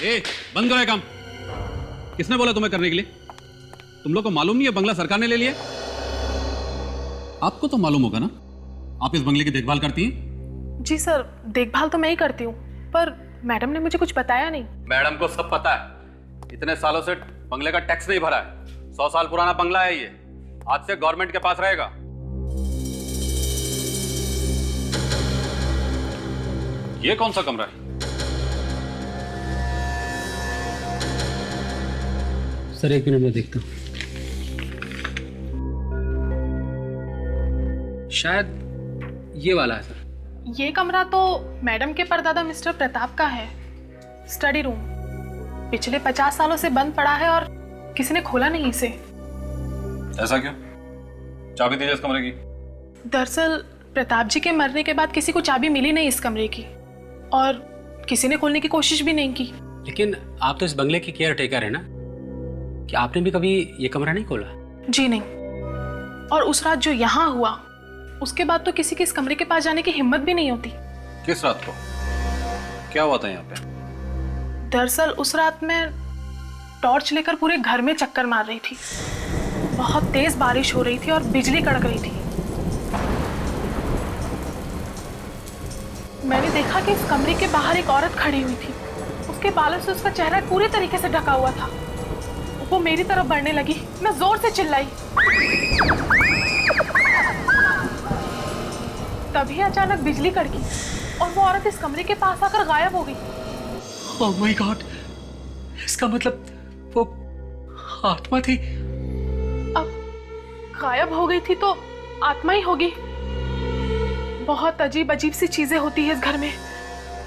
ए, बंद करो ये काम। किसने बोला तुम्हें करने के लिए? तुम लोग को मालूम नहीं है बंगला सरकार ने ले लिया? आपको तो मालूम होगा ना, आप इस बंगले की देखभाल करती हैं। जी सर, देखभाल तो मैं ही करती हूँ, पर मैडम ने मुझे कुछ बताया नहीं। मैडम को सब पता है। इतने सालों से बंगले का टैक्स नहीं भरा है। 100 साल पुराना बंगला है ये, आज से गवर्नमेंट के पास रहेगा। ये कौन सा कमरा है? सर 1 मिनट में देखता हूँ। शायद ये वाला है सर। ये कमरा तो मैडम के परदादा मिस्टर प्रताप का है, स्टडी रूम। पिछले 50 सालों से बंद पड़ा है और किसी ने खोला नहीं इसे। ऐसा क्यों? चाबी दीजिए इस कमरे की। दरअसल प्रताप जी के मरने के बाद किसी को चाबी मिली नहीं इस कमरे की, और किसी ने खोलने की कोशिश भी नहीं की। लेकिन आप तो इस बंगले की केयर टेकर है ना, कि आपने भी कभी ये कमरा नहीं खोला? जी नहीं। और उस रात जो यहाँ हुआ, उसके बाद तो किसी के इस कमरे के पास जाने की हिम्मत भी नहीं होती। किस रात को? क्या हुआ था यहाँ पे? दरअसल उस रात मैं टॉर्च लेकर पूरे घर में चक्कर मार रही थी। बहुत तेज बारिश हो रही थी और बिजली कड़क रही थी। मैंने देखा कि इस कमरे के बाहर एक औरत खड़ी हुई थी। उसके बालों से उसका चेहरा पूरी तरीके से ढका हुआ था। वो मेरी तरफ बढ़ने लगी। मैं जोर से चिल्लाई। तभी अचानक बिजली कड़की और वो औरत इस कमरे के पास आकर गायब हो गई। ओह माय गॉड, इसका मतलब वो आत्मा थी। अब गायब हो गई थी तो आत्मा ही होगी। बहुत अजीब अजीब सी चीजें होती है इस घर में।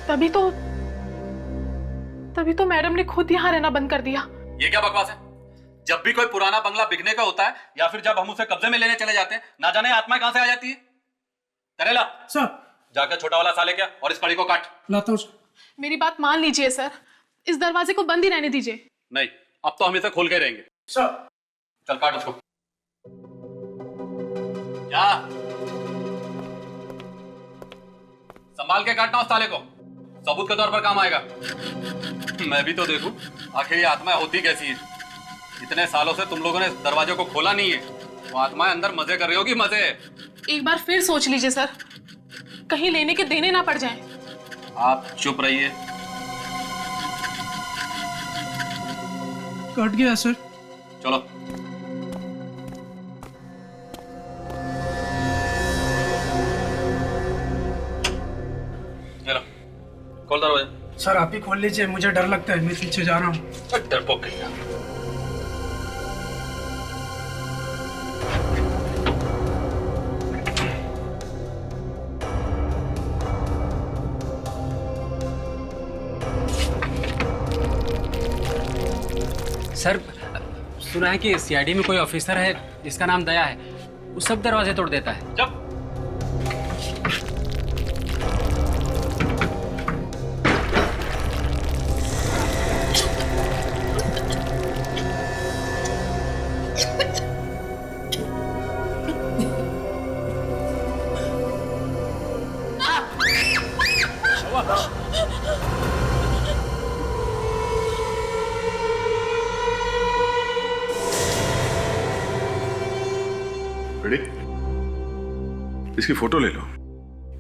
तभी तो मैडम ने खुद यहाँ रहना बंद कर दिया। ये क्या बकवास है? जब भी कोई पुराना बंगला बिकने का होता है या फिर जब हम उसे कब्जे में लेने चले जाते हैं, ना जाने आत्माएं कहां से आ जाती है। करेला सर, जाकर छोटा वाला साले क्या और इस कड़ी को काट। लाता हूँ सर। मेरी बात मान लीजिए सर, इस दरवाजे को बंद ही रहने दीजिए। नहीं, अब तो हम इसे खोल के रहेंगे। सर, चल काट उसको। क्या? संभाल के काटना उस साले को, सबूत के तौर पर काम आएगा। मैं भी तो देखूं आखिर ये आत्माएं होती कैसी है। इतने सालों से तुम लोगों ने इस दरवाजे को खोला नहीं है, वो आत्माएं अंदर मजे कर रही होगी। मजे। एक बार फिर सोच लीजिए सर, कहीं लेने के देने ना पड़ जाएं। आप चुप रहिए। कट गया सर। चलो। चलो खोल दरवाजा। सर आप ही खोल लीजिए, मुझे डर लगता है, मैं पीछे जा रहा हूँ। डरपोक कहीं का। सर सुना है कि सीआईडी में कोई ऑफिसर है जिसका नाम दया है, वो सब दरवाजे तोड़ देता है। जब रेडी? इसकी फोटो ले लो,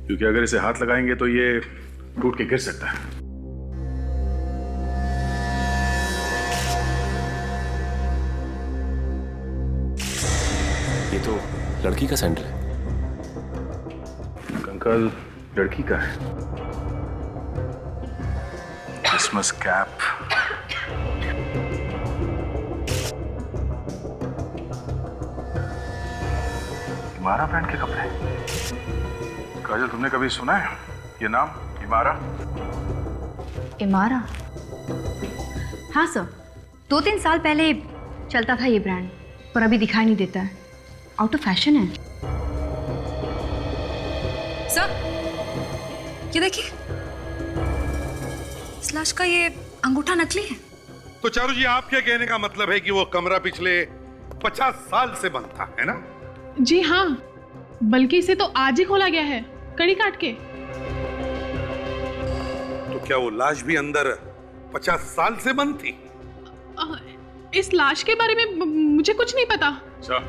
क्योंकि अगर इसे हाथ लगाएंगे तो ये टूट के गिर सकता है। ये तो लड़की का सैंडल है। कंकाल लड़की का है। क्रिसमस कैप, इमारा ब्रांड के कपड़े। काजल, तुमने कभी सुना है ये नाम, इमारा? इमारा? हाँ सर, 2-3 साल पहले चलता था ये ब्रांड, पर अभी दिखाई नहीं देता है। आउट ऑफ फैशन है। सर ये देखिए, इस लाश का ये अंगूठा नकली है। तो चारू जी, आपके कहने का मतलब है कि वो कमरा पिछले 50 साल से बंद था, है ना? जी हाँ, बल्कि इसे तो आज ही खोला गया है, कड़ी काट के। तो क्या वो लाश भी अंदर 50 साल से बंद थी। इस लाश के बारे में मुझे कुछ नहीं पता। अच्छा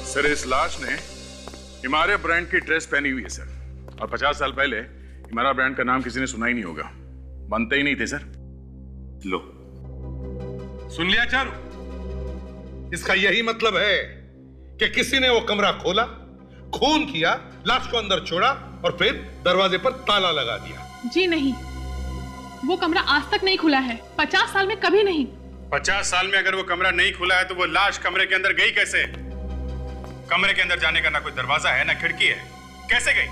सर, इस लाश ने हिमालय ब्रांड की ड्रेस पहनी हुई है सर, और 50 साल पहले हिमालय ब्रांड का नाम किसी ने सुना ही नहीं होगा, बनते ही नहीं थे सर। लो, सुन लिया चारू? इसका यही मतलब है कि किसी ने वो कमरा खोला, खून किया, लाश को अंदर छोड़ा और फिर दरवाजे पर ताला लगा दिया। जी नहीं, वो कमरा आज तक नहीं खुला है, 50 साल में कभी नहीं। 50 साल में अगर वो कमरा नहीं खुला है तो वो लाश कमरे के अंदर गई कैसे? कमरे के अंदर जाने का ना कोई दरवाजा है ना खिड़की है, कैसे गई?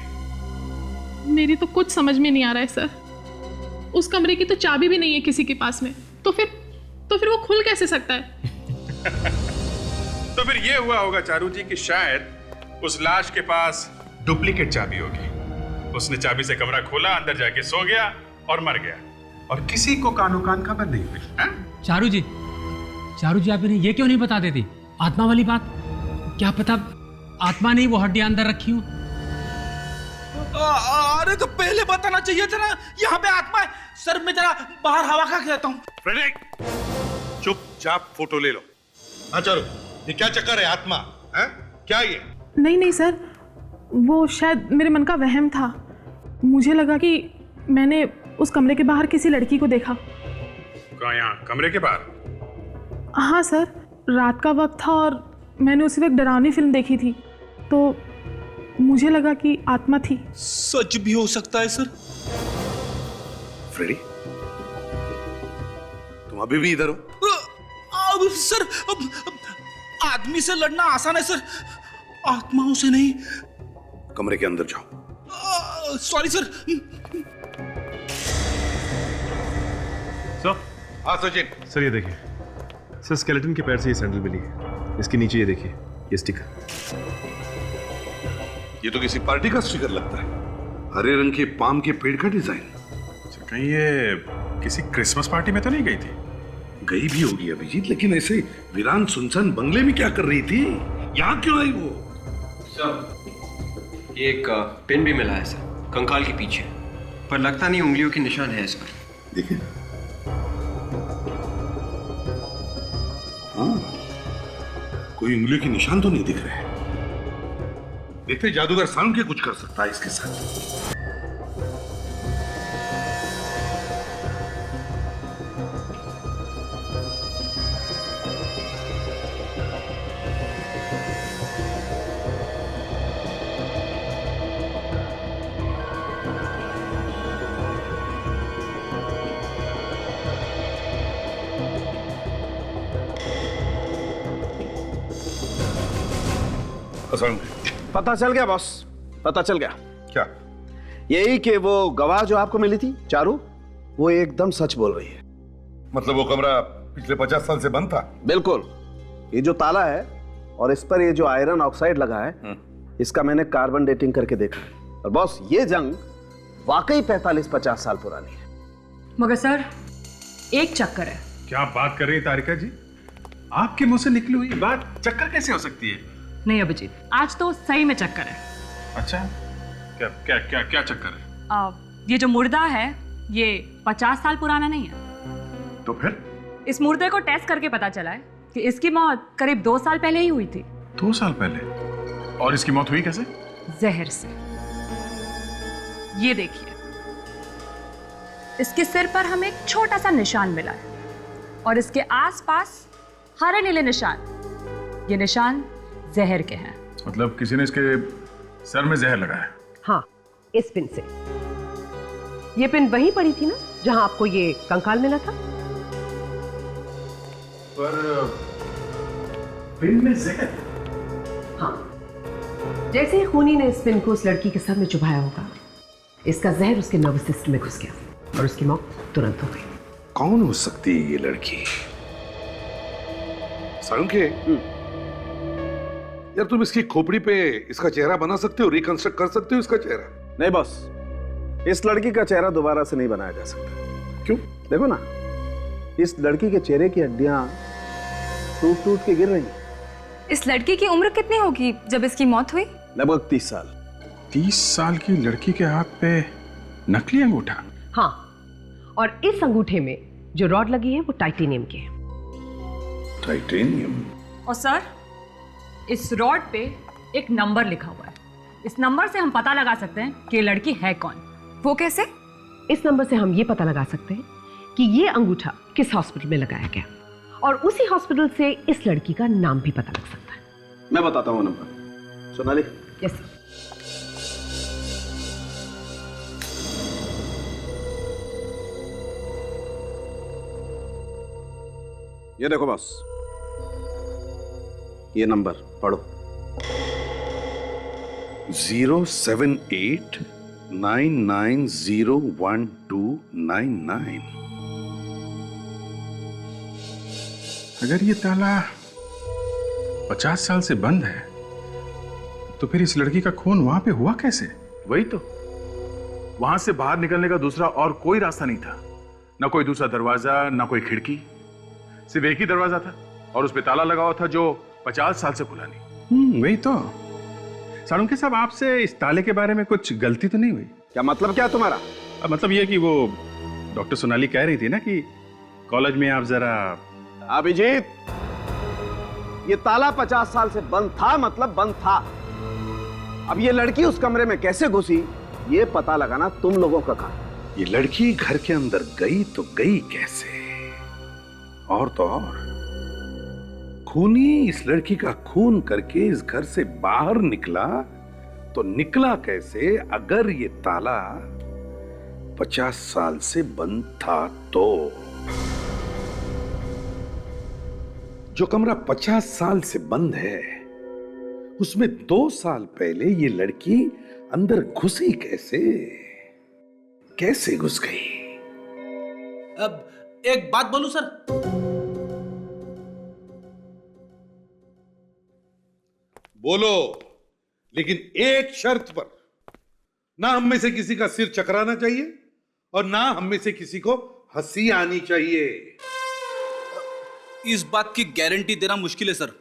मेरी तो कुछ समझ में नहीं आ रहा है सर। उस कमरे की तो चाबी भी नहीं है किसी के पास में, तो फिर वो खुल कैसे सकता है? तो फिर ये हुआ होगा चारू जी कि शायद उस लाश के पास डुप्लीकेट चाबी होगी। उसने चाबी से कमरा खोला, अंदर जाके सो गया और मर गया, और किसी को कानो कान खबर नहीं हुई। चारू जी आप इन्हें ये क्यों नहीं बता देती आत्मा वाली बात? क्या पता आत्मा ने वो हड्डियां अंदर रखी हो। अरे तो पहले बताना चाहिए था ना, यहाँ पे आत्मा है। सर मैं जरा बाहर हवा खा के आता हूँ। फ्रेडरिक, चुपचाप फोटो ले लो। हाँ चारू, ये क्या चक्कर है? आत्मा है क्या ये? नहीं सर, वो शायद मेरे मन का वहम था। मुझे लगा कि मैंने उस कमरे के बाहर किसी लड़की को देखा। कहाँ? यहाँ कमरे के बाहर? हाँ सर, रात का वक्त था और मैंने उसी वक्त डरावनी फिल्म देखी थी, तो मुझे लगा कि आत्मा थी। सच भी हो सकता है सर। फ्रेडी, तुम अभी भी इधर हो? अब सर, अब आदमी से लड़ना आसान है सर, आत्माओं से नहीं। कमरे के अंदर जाओ। Sorry sir. सर? हाँ सचिन। सर ये देखिए, सर स्केलेटन के पैर से ये सैंडल मिली है, इसके नीचे ये देखिए ये स्टिकर। ये तो किसी पार्टी का स्टिकर लगता है, हरे रंग के पाम के पेड़ का डिजाइन। कहीं ये किसी क्रिसमस पार्टी में तो नहीं गई थी? गई भी होगी अभिजीत, लेकिन ऐसे वीरान सुनसान बंगले में क्या कर रही थी? यहाँ क्यों आई वो? सर एक पिन भी मिला है सर, कंकाल के पीछे, पर लगता नहीं उंगलियों के निशान है इस पर। देखिए, हाँ, कोई उंगलियों के निशान तो नहीं दिख रहे। देखते जादूगर साउंड के कुछ कर सकता है इसके साथ। पता चल गया बॉस, पता चल गया। क्या? यही कि वो गवाह जो आपको मिली थी चारू, वो एकदम सच बोल रही है। मतलब वो कमरा पिछले 50 साल से बंद था? बिल्कुल। ये जो ताला है और इस पर ये जो आयरन ऑक्साइड लगा है, इसका मैंने कार्बन डेटिंग करके देखा है। और बॉस, ये जंग वाकई 45-50 साल पुरानी है। मगर सर, एक चक्कर है। क्या बात कर रही है तारिका जी? आपके मुंह से निकली हुई बात चक्कर कैसे हो सकती है? नहीं अभिजीत, आज तो सही में चक्कर है। अच्छा, क्या क्या क्या क्या चक्कर है? ये जो मुर्दा है ये 50 साल पुराना नहीं है। तो फिर? इस मुर्दे को टेस्ट करके पता चला है कि इसकी मौत करीब 2 साल पहले ही हुई थी। 2 साल पहले? और इसकी मौत हुई कैसे? जहर से। ये देखिए, इसके सिर पर हमें एक छोटा सा निशान मिला है और इसके आसपास हरे नीले निशान। ये निशान जहर के हैं। मतलब किसी ने इसके सर में जहर लगाया? हाँ, इस पिन से। ये पिन वहीं पड़ी थी ना जहां आपको ये कंकाल मिला था। पर पिन में जहर? हाँ, जैसे ही खूनी ने इस पिन को उस लड़की के सर में चुभाया होगा, इसका जहर उसके नर्वस सिस्टम में घुस गया और उसकी मौत तुरंत हो गई। कौन हो सकती है ये लड़की? के यार, तुम इसकी खोपड़ी पे इसका चेहरा बना सकते हो, रिकंस्ट्रक्ट कर सकते हो इसका चेहरा? नहीं बॉस, इस लड़की का चेहरा दोबारा से नहीं बनाया जा सकता। क्यों? देखो ना, इस लड़की के चेहरे की हड्डियां टूट टूट के गिर रही हैं। इस लड़की की उम्र कितनी होगी जब इसकी मौत हुई? लगभग 30 साल। 30 साल की लड़की के हाथ पे नकली अंगूठा? हाँ, और इस अंगूठे में जो रॉड लगी है वो टाइटेनियम के है। टाइटेनियम? और सर, इस रॉड पे एक नंबर लिखा हुआ है। इस नंबर से हम पता लगा सकते हैं कि ये लड़की है कौन। वो कैसे? इस नंबर से हम ये पता लगा सकते हैं कि ये अंगूठा किस हॉस्पिटल में लगाया गया, और उसी हॉस्पिटल से इस लड़की का नाम भी पता लग सकता है। मैं बताता हूँ नंबर। सोनाली। यस। ये देखो बॉस, ये नंबर पढ़ो। 07899012299। अगर ये ताला 50 साल से बंद है तो फिर इस लड़की का खून वहां पे हुआ कैसे? वही तो, वहां से बाहर निकलने का दूसरा और कोई रास्ता नहीं था। ना कोई दूसरा दरवाजा, ना कोई खिड़की, सिर्फ एक ही दरवाजा था और उस पे ताला लगा हुआ था जो 50 साल से खुला नहीं। वही तो। सालुंके साहब, आपसे इस ताले के बारे में कुछ गलती तो नहीं हुई? क्या मतलब क्या तुम्हारा? मतलब ये कि वो डॉक्टर सोनाली कह रही थी ना कि कॉलेज में आप जरा। अभिजीत, ये ताला 50 साल से बंद था, मतलब बंद था। अब ये लड़की उस कमरे में कैसे घुसी, ये पता लगाना तुम लोगों का काम। ये लड़की घर के अंदर गई तो गई कैसे? और तो और खूनी इस लड़की का खून करके इस घर से बाहर निकला तो निकला कैसे? अगर ये ताला 50 साल से बंद था तो जो कमरा 50 साल से बंद है उसमें 2 साल पहले ये लड़की अंदर घुसी कैसे? कैसे घुस गई? अब एक बात बोलूं सर? बोलो, लेकिन एक शर्त पर। ना हम में से किसी का सिर चकराना चाहिए और ना हम में से किसी को हंसी आनी चाहिए। इस बात की गारंटी देना मुश्किल है sir.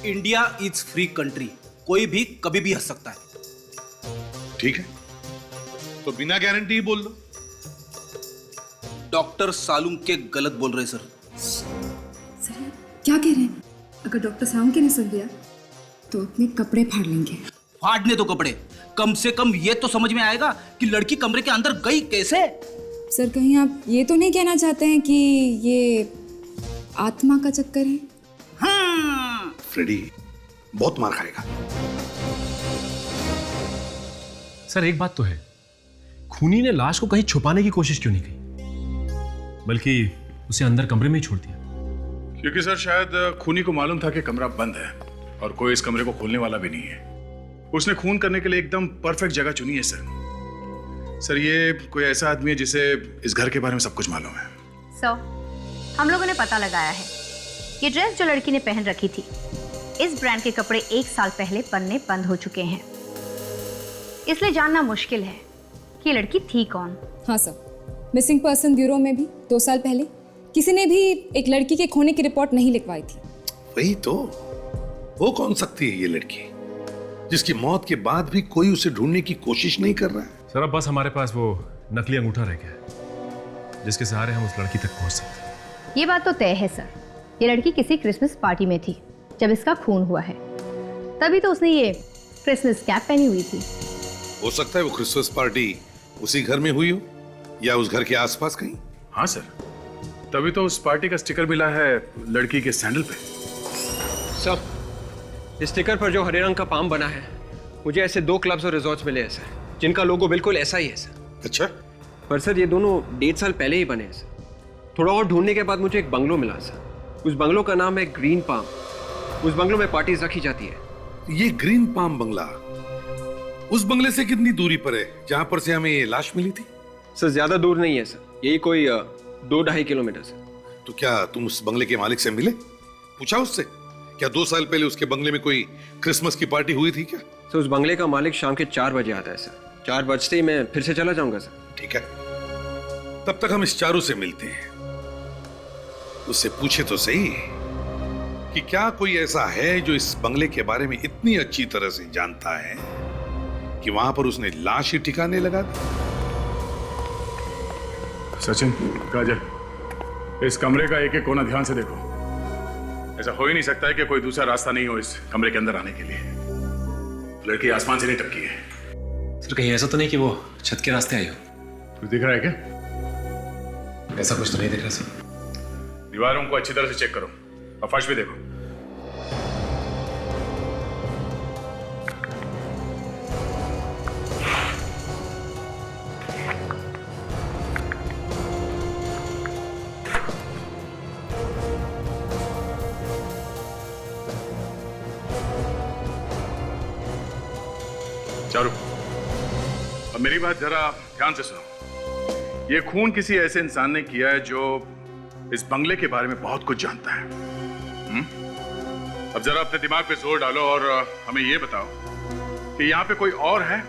India is free country, कोई भी कभी भी हंस सकता है। ठीक है, तो बिना गारंटी ही बोल दो। डॉक्टर सालुंके गलत बोल रहे सर। सर क्या कह रहे हैं? अगर डॉक्टर सालुंके ने सुन लिया तो अपने कपड़े फाड़ लेंगे। फाड़ने दो कपड़े, कम से कम ये तो समझ में आएगा कि लड़की कमरे के अंदर गई कैसे। सर कहीं आप ये तो नहीं कहना चाहते हैं कि ये आत्मा का चक्कर है? हाँ। फ्रेडी बहुत मार खाएगा। सर एक बात तो है, खूनी ने लाश को कहीं छुपाने की कोशिश क्यों नहीं की, बल्कि उसे अंदर कमरे में ही छोड़ दिया? क्योंकि सर शायद खूनी को मालूम था कि कमरा बंद है और कोई इस कमरे को खोलने वाला भी नहीं है। उसने खून करने के लिए एकदम परफेक्ट जगह चुनी है सर। ये कोई ऐसा आदमी है जिसे इस घर के बारे में सब कुछ मालूम है। सर, हम लोगों ने पता लगाया है, ये ड्रेस जो लड़की ने पहन रखी थी, इस ब्रांड के कपड़े 1 साल पहले बनने बंद हो चुके हैं। इसलिए जानना मुश्किल है कि ये लड़की थी कौन। हाँ सर, मिसिंग पर्सन ब्यूरो में भी 2 साल पहले किसी ने भी एक लड़की के खोने की रिपोर्ट नहीं लिखवाई थी। वही तो, वो कौन सकती है ये लड़की जिसकी मौत के बाद भी कोई उसे ढूंढने की कोशिश नहीं कर रहा है? सर अब बस हमारे पास वो नकली अंगूठा रह गया है जिसके सहारे हम उस लड़की तक पहुंच सकते हैं। ये बात तो तय है सर, ये लड़की किसी क्रिसमस पार्टी में थी जब इसका खून हुआ है, तभी तो उसने ये क्रिसमस कैप पहनी हुई थी। हो सकता है वो क्रिसमस पार्टी उसी घर में हुई हो या उस घर के आसपास कहीं। हाँ सर, तभी तो उस पार्टी का स्टिकर मिला है लड़की के सैंडल पे। सर, इस स्टिकर पर जो हरे रंग का पाम बना है, मुझे ऐसे 2 क्लब्स और रिजॉर्ट्स मिले हैं सर, जिनका लोगो बिल्कुल ऐसा ही है सर। अच्छा? पर सर ये दोनों 1.5 साल पहले ही बने हैं सर। थोड़ा और ढूंढने के बाद मुझे एक बंगलो मिला सर। उस बंगलो का नाम है ग्रीन पाम। उस बंगलो में पार्टीज रखी जाती है। ये ग्रीन पाम बंगला उस बंगले से कितनी दूरी पर है जहां पर से हमें ये लाश मिली थी? सर ज्यादा दूर नहीं है सर, यही कोई 2-2.5 किलोमीटर सर। तो क्या तुम उस बंगले के मालिक से मिले? पूछा उससे क्या 2 साल पहले उसके बंगले में कोई क्रिसमस की पार्टी हुई थी क्या? सर उस बंगले का मालिक शाम के 4 बजे आता है सर। 4 बजते ही मैं फिर से चला जाऊंगा सर। ठीक है, तब तक हम इस चारू से मिलते हैं। उससे पूछे तो सही कि क्या कोई ऐसा है जो इस बंगले के बारे में इतनी अच्छी तरह से जानता है कि वहां पर उसने लाश ही ठिकाने लगा दी। सचिन, काजल, इस कमरे का एक एक कोना ध्यान से देखो। ऐसा हो ही नहीं सकता है कि कोई दूसरा रास्ता नहीं हो इस कमरे के अंदर आने के लिए। लड़की आसमान से नहीं टपकी है। सर कहीं ऐसा तो नहीं कि वो छत के रास्ते आई हो? कुछ दिख रहा है क्या? ऐसा कुछ तो नहीं दिख रहा सर। दीवारों को अच्छी तरह से चेक करो और फर्श भी देखो। चारू, अब मेरी बात जरा ध्यान से सुनो। ये खून किसी ऐसे इंसान ने किया है जो इस बंगले के बारे में बहुत कुछ जानता है। अब जरा अपने दिमाग पे जोर डालो और हमें ये बताओ कि यहाँ पे कोई और है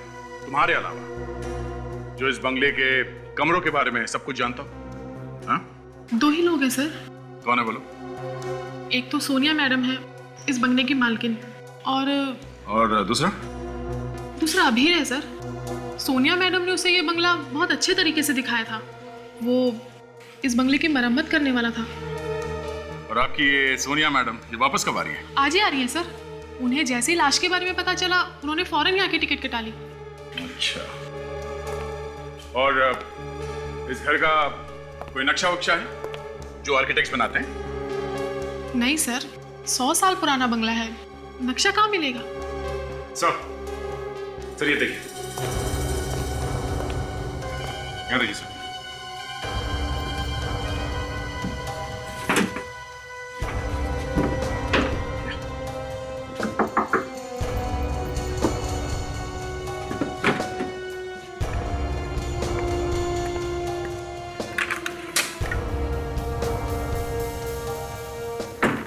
तुम्हारे अलावा जो इस बंगले के कमरों के बारे में सब कुछ जानता हो? हाँ? 2 ही लोग हैं सर। कौन है बोलो? एक तो सोनिया मैडम है, इस बंगले की मालकिन, और दूसरा अभीर है सर। सोनिया मैडम ने उसे ये बंगला बहुत अच्छे तरीके से दिखाया था। वो इस बंगले की मरम्मत करने वाला था। और आपकी ये सोनिया मैडम ये वापस कब आ रही है? आज ही आ रही है सर। उन्हें जैसे ही लाश के बारे में पता चला, उन्होंने फौरन यहाँ की टिकट कटा ली। अच्छा, और इस घर का कोई नक्शा वक्शा है जो आर्किटेक्ट्स बनाते हैं? नहीं सर, 100 साल पुराना बंगला है, नक्शा कहाँ मिलेगा? सर ये देखिए, यहाँ देखिए सर।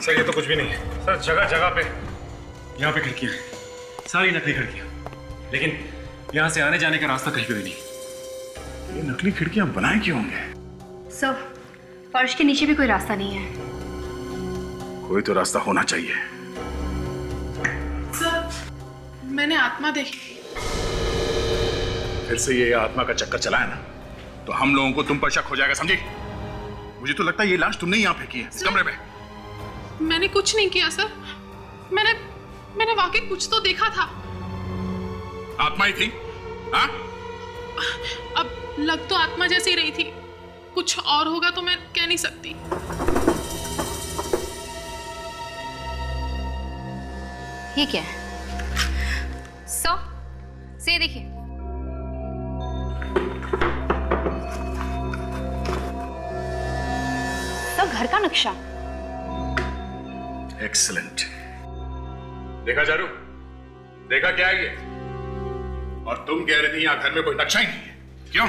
सर ये तो कुछ भी नहीं है सर। जगह जगह पे यहाँ पे खिड़कियां हैं, सारी नकली खिड़कियां, लेकिन यहाँ से आने जाने का रास्ता कहीं पे भी नहीं। ये नकली खिड़कियां बनाए क्यों होंगे? सर, फर्श के नीचे भी कोई रास्ता नहीं है। कोई तो रास्ता होना चाहिए। सर, मैंने आत्मा देखी। फिर से ये आत्मा का चक्कर चलाया ना तो हम लोगों को तुम पर शक हो जाएगा, समझी? मुझे तो लगता है ये लाश तुमने यहाँ फेंकी है इस कमरे में। मैंने कुछ नहीं किया सर। मैंने वाकई कुछ तो देखा था। आत्मा ही थी? हाँ? अब लग तो आत्मा जैसी ही रही थी, कुछ और होगा तो मैं कह नहीं सकती। ये क्या है? से देखिए। घर का नक्शा। एक्सीलेंट। देखा चारू, देखा क्या है ये? और तुम कह रही थी यहाँ घर में कोई नक्शा ही नहीं है, क्यों?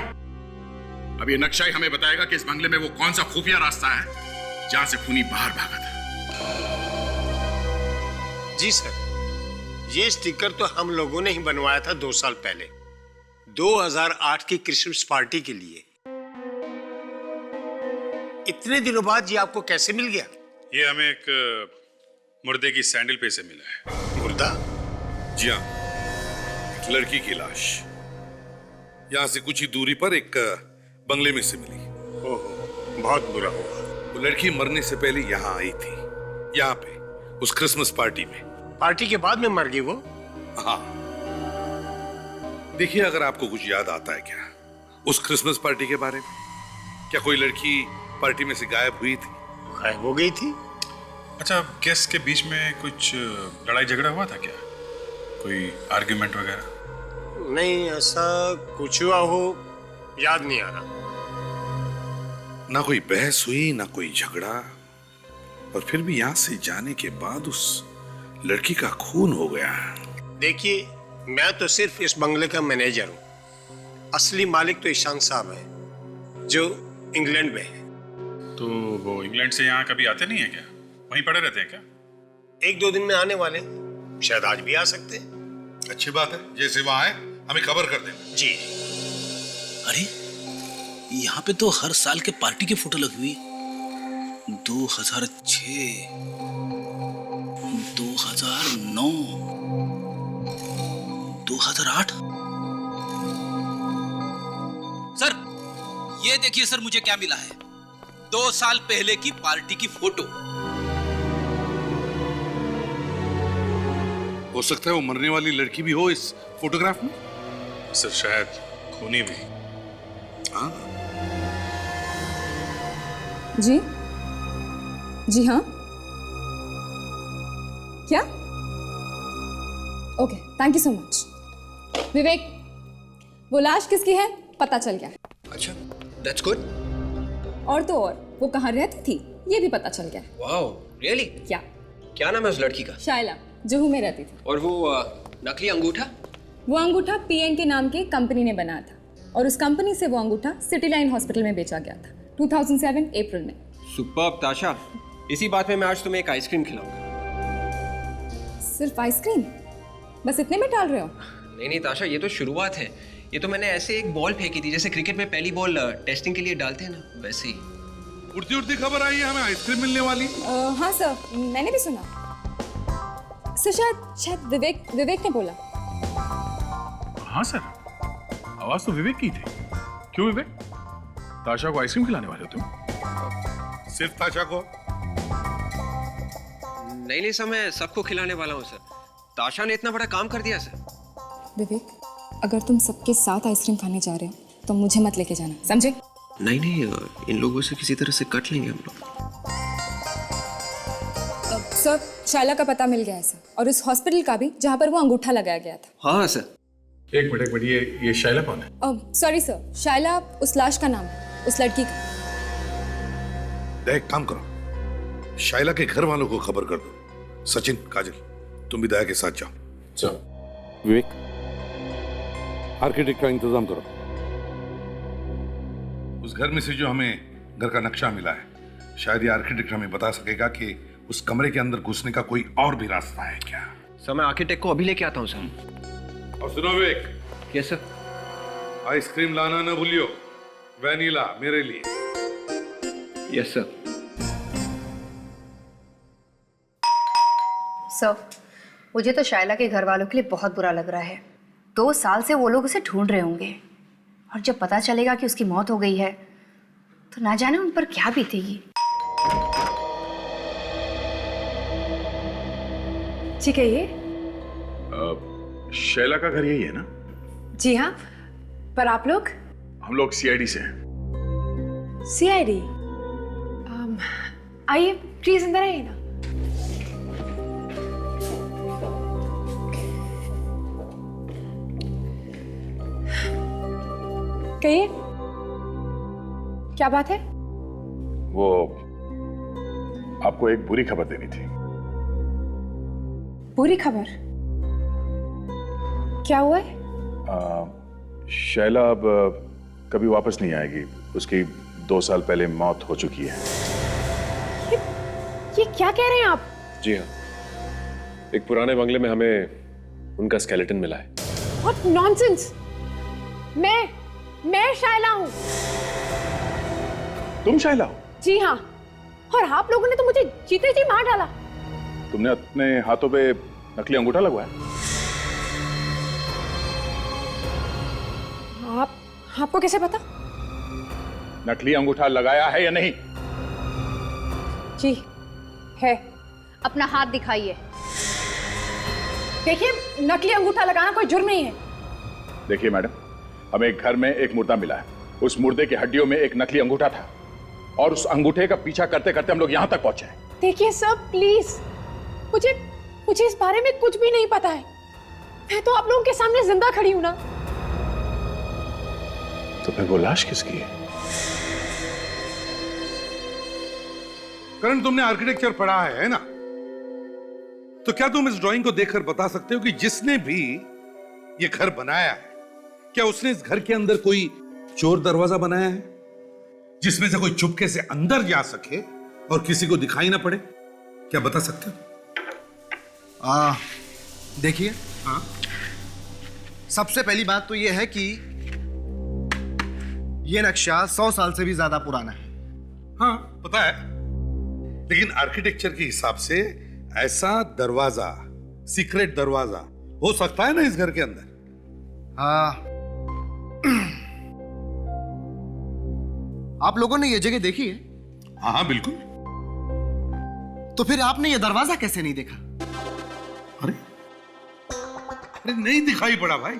अब ये नक्शा ही हमें बताएगा कि इस बंगले में वो कौन सा खुफिया रास्ता है जहां से खूनी बाहर भागा था। जी सर, ये स्टिकर तो हम लोगों ने ही बनवाया था 2 साल पहले, 2008 की क्रिसमस पार्टी के लिए। इतने दिनों बाद ये आपको कैसे मिल गया? ये हमें एक मुर्दे की सैंडल पे से मिला है। मुर्दा? जी हाँ, एक लड़की की लाश यहाँ से कुछ ही दूरी पर एक बंगले में से मिली। ओहो, बहुत बुरा हुआ। वो लड़की मरने से पहले यहाँ आई थी, यहाँ पे उस क्रिसमस पार्टी में। पार्टी के बाद में मर गई वो? हाँ। देखिए, अगर आपको कुछ याद आता है क्या उस क्रिसमस पार्टी के बारे में? क्या कोई लड़की पार्टी में से गायब हुई थी? गायब हो गई थी? अच्छा, गेस्ट के बीच में कुछ लड़ाई झगड़ा हुआ था क्या? कोई आर्ग्यूमेंट वगैरह? नहीं, ऐसा कुछ हुआ हो याद नहीं आ रहा। ना कोई बहस हुई, ना कोई झगड़ा, और फिर भी यहाँ से जाने के बाद उस लड़की का खून हो गया। देखिए, मैं तो सिर्फ इस बंगले का मैनेजर हूँ। असली मालिक तो ईशान साहब है, जो इंग्लैंड में है। तो वो इंग्लैंड से यहाँ कभी आते नहीं है क्या? वहीं पड़े रहते हैं क्या? 1-2 दिन में आने वाले, शायद आज भी आ सकते हैं। अच्छी बात है, जैसे वहां आए हमें खबर कर देना। जी। अरे, यहाँ पे तो हर साल के पार्टी की फोटो लगी हुई है। 2006, 2009, 2008। सर, ये ये देखिए सर मुझे क्या मिला है, 2 साल पहले की पार्टी की फोटो। हो सकता है वो मरने वाली लड़की भी हो इस फोटोग्राफ में। सर शायद खूनी भी। हाँ जी जी हाँ, क्या? Okay, thank you so much. Vivek, वो लाश किसकी है पता चल गया। अच्छा, दैट्स गुड। और तो और वो कहाँ रहती थी ये भी पता चल गया। Wow, really? क्या नाम है उस लड़की का? शायला, जुहू में रहती थी। और वो नकली अंगूठा? वो अंगूठा पीएन के नाम के कंपनी ने बनाया था और उस कंपनी से वो अंगूठा सिटी लाइन हॉस्पिटल में बेचा गया था 2007 अप्रैल में। सुपर्ब ताशा, इसी बात में मैं आज तुम्हें एक आइसक्रीम खिलाऊंगा। सिर्फ आइसक्रीम? बस इतने में टाल रहे हो? नहीं ताशा, ये तो शुरुआत है। ये तो मैंने ऐसे एक बॉल फेंकी थी जैसे क्रिकेट में पहली बॉल टेस्टिंग के लिए डालते हैं ना, वैसे ही। उड़ती उड़ती खबर आई है हमें आइसक्रीम मिलने वाली। हाँ सर, मैंने भी सुना। सर शायद विवेक ने बोला। हाँ सर, आवाज तो विवेक की थी। क्यों विवेक, ताशा को आइसक्रीम खिलाने वाले हो तुम? सिर्फ ताशा को? नहीं सर, मैं सबको खिलाने वाला हूँ सर। ताशा ने इतना बड़ा काम कर दिया सर। विवेक, अगर तुम सबके साथ आइसक्रीम खाने जा रहे हो तो मुझे मत लेके जाना, समझे? नहीं, इन लोगों से किसी तरह से कट लेंगे हम लोग। सर, शायला का पता मिल गया है सर, और उस हॉस्पिटल का भी जहाँ पर वो अंगूठा लगाया गया था। हाँ सर। एक मिनट, ये शायला कौन है? सॉरी सर, शायला उस लाश का नाम है, उस लड़की का। एक काम करो, शायला के घर वालों को खबर कर दो। सचिन, काजल, तुम भी दया के साथ जाओ। चलो। विवेक, आर्किटेक्ट का इंतजाम करो। उस घर में से जो हमें घर का नक्शा मिला है, शायद ये आर्किटेक्ट हमें बता सकेगा कि उस कमरे के अंदर घुसने का कोई और भी रास्ता है क्या। सर, मैं आर्किटेक्ट को अभी लेके आता हूँ सर। और सुनो विवेक। Yes sir. आइसक्रीम लाना ना भूलियो, वैनिला मेरे लिए। Yes sir. सर, मुझे तो शायला के घर वालों के लिए बहुत बुरा लग रहा है। 2 साल से वो लोग उसे ढूंढ रहे होंगे, और जब पता चलेगा कि उसकी मौत हो गई है तो ना जाने उन पर क्या बीतेगी। ठीक है, ये शैला का घर यही है ना? जी हाँ, पर आप लोग? हम लोग सीआईडी से हैं। सीआईडी? आइए प्लीज, अंदर आइए ना। कहिए, क्या बात है? वो आपको एक बुरी खबर देनी थी। बुरी खबर? क्या हुआ है? शैला अब कभी वापस नहीं आएगी। उसकी 2 साल पहले मौत हो चुकी है। ये क्या कह रहे हैं आप? जी हाँ, एक पुराने बंगले में हमें उनका स्केलेटन मिला है। What nonsense! मैं शायला हूँ। तुम शायला हो? जी हाँ, और आप लोगों ने तो मुझे जीते जी मार डाला। तुमने अपने हाथों पे नकली अंगूठा लगवाया? आपको कैसे पता? नकली अंगूठा लगाया है या नहीं? जी है। अपना हाथ दिखाइए। देखिए, नकली अंगूठा लगाना कोई जुर्म नहीं है। देखिए मैडम, हमें एक घर में एक मुर्दा मिला है। उस मुर्दे की हड्डियों में एक नकली अंगूठा था और उस अंगूठे का पीछा करते करते हम लोग यहाँ तक पहुंचे हैं। देखिए सर, प्लीज, मुझे इस बारे में कुछ भी नहीं पता है। मैं तो आप लोगों के सामने जिंदा खड़ी हूं ना। तो फिर वो लाश किसकी है? करण, तुमने आर्किटेक्चर पढ़ा है ना? तो क्या तुम इस ड्राइंग को देखकर बता सकते हो कि जिसने भी ये घर बनाया है, क्या उसने इस घर के अंदर कोई चोर दरवाजा बनाया है जिसमें से कोई चुपके से अंदर जा सके और किसी को दिखाई ना पड़े? क्या बता सकते हो? देखिए, सबसे पहली बात तो यह है कि यह नक्शा 100 साल से भी ज्यादा पुराना है। हाँ, पता है, लेकिन आर्किटेक्चर के हिसाब से ऐसा दरवाजा, सीक्रेट दरवाजा हो सकता है ना इस घर के अंदर? आप लोगों ने ये जगह देखी है? हाँ हाँ बिल्कुल। तो फिर आपने ये दरवाजा कैसे नहीं देखा? अरे नहीं दिखाई पड़ा भाई,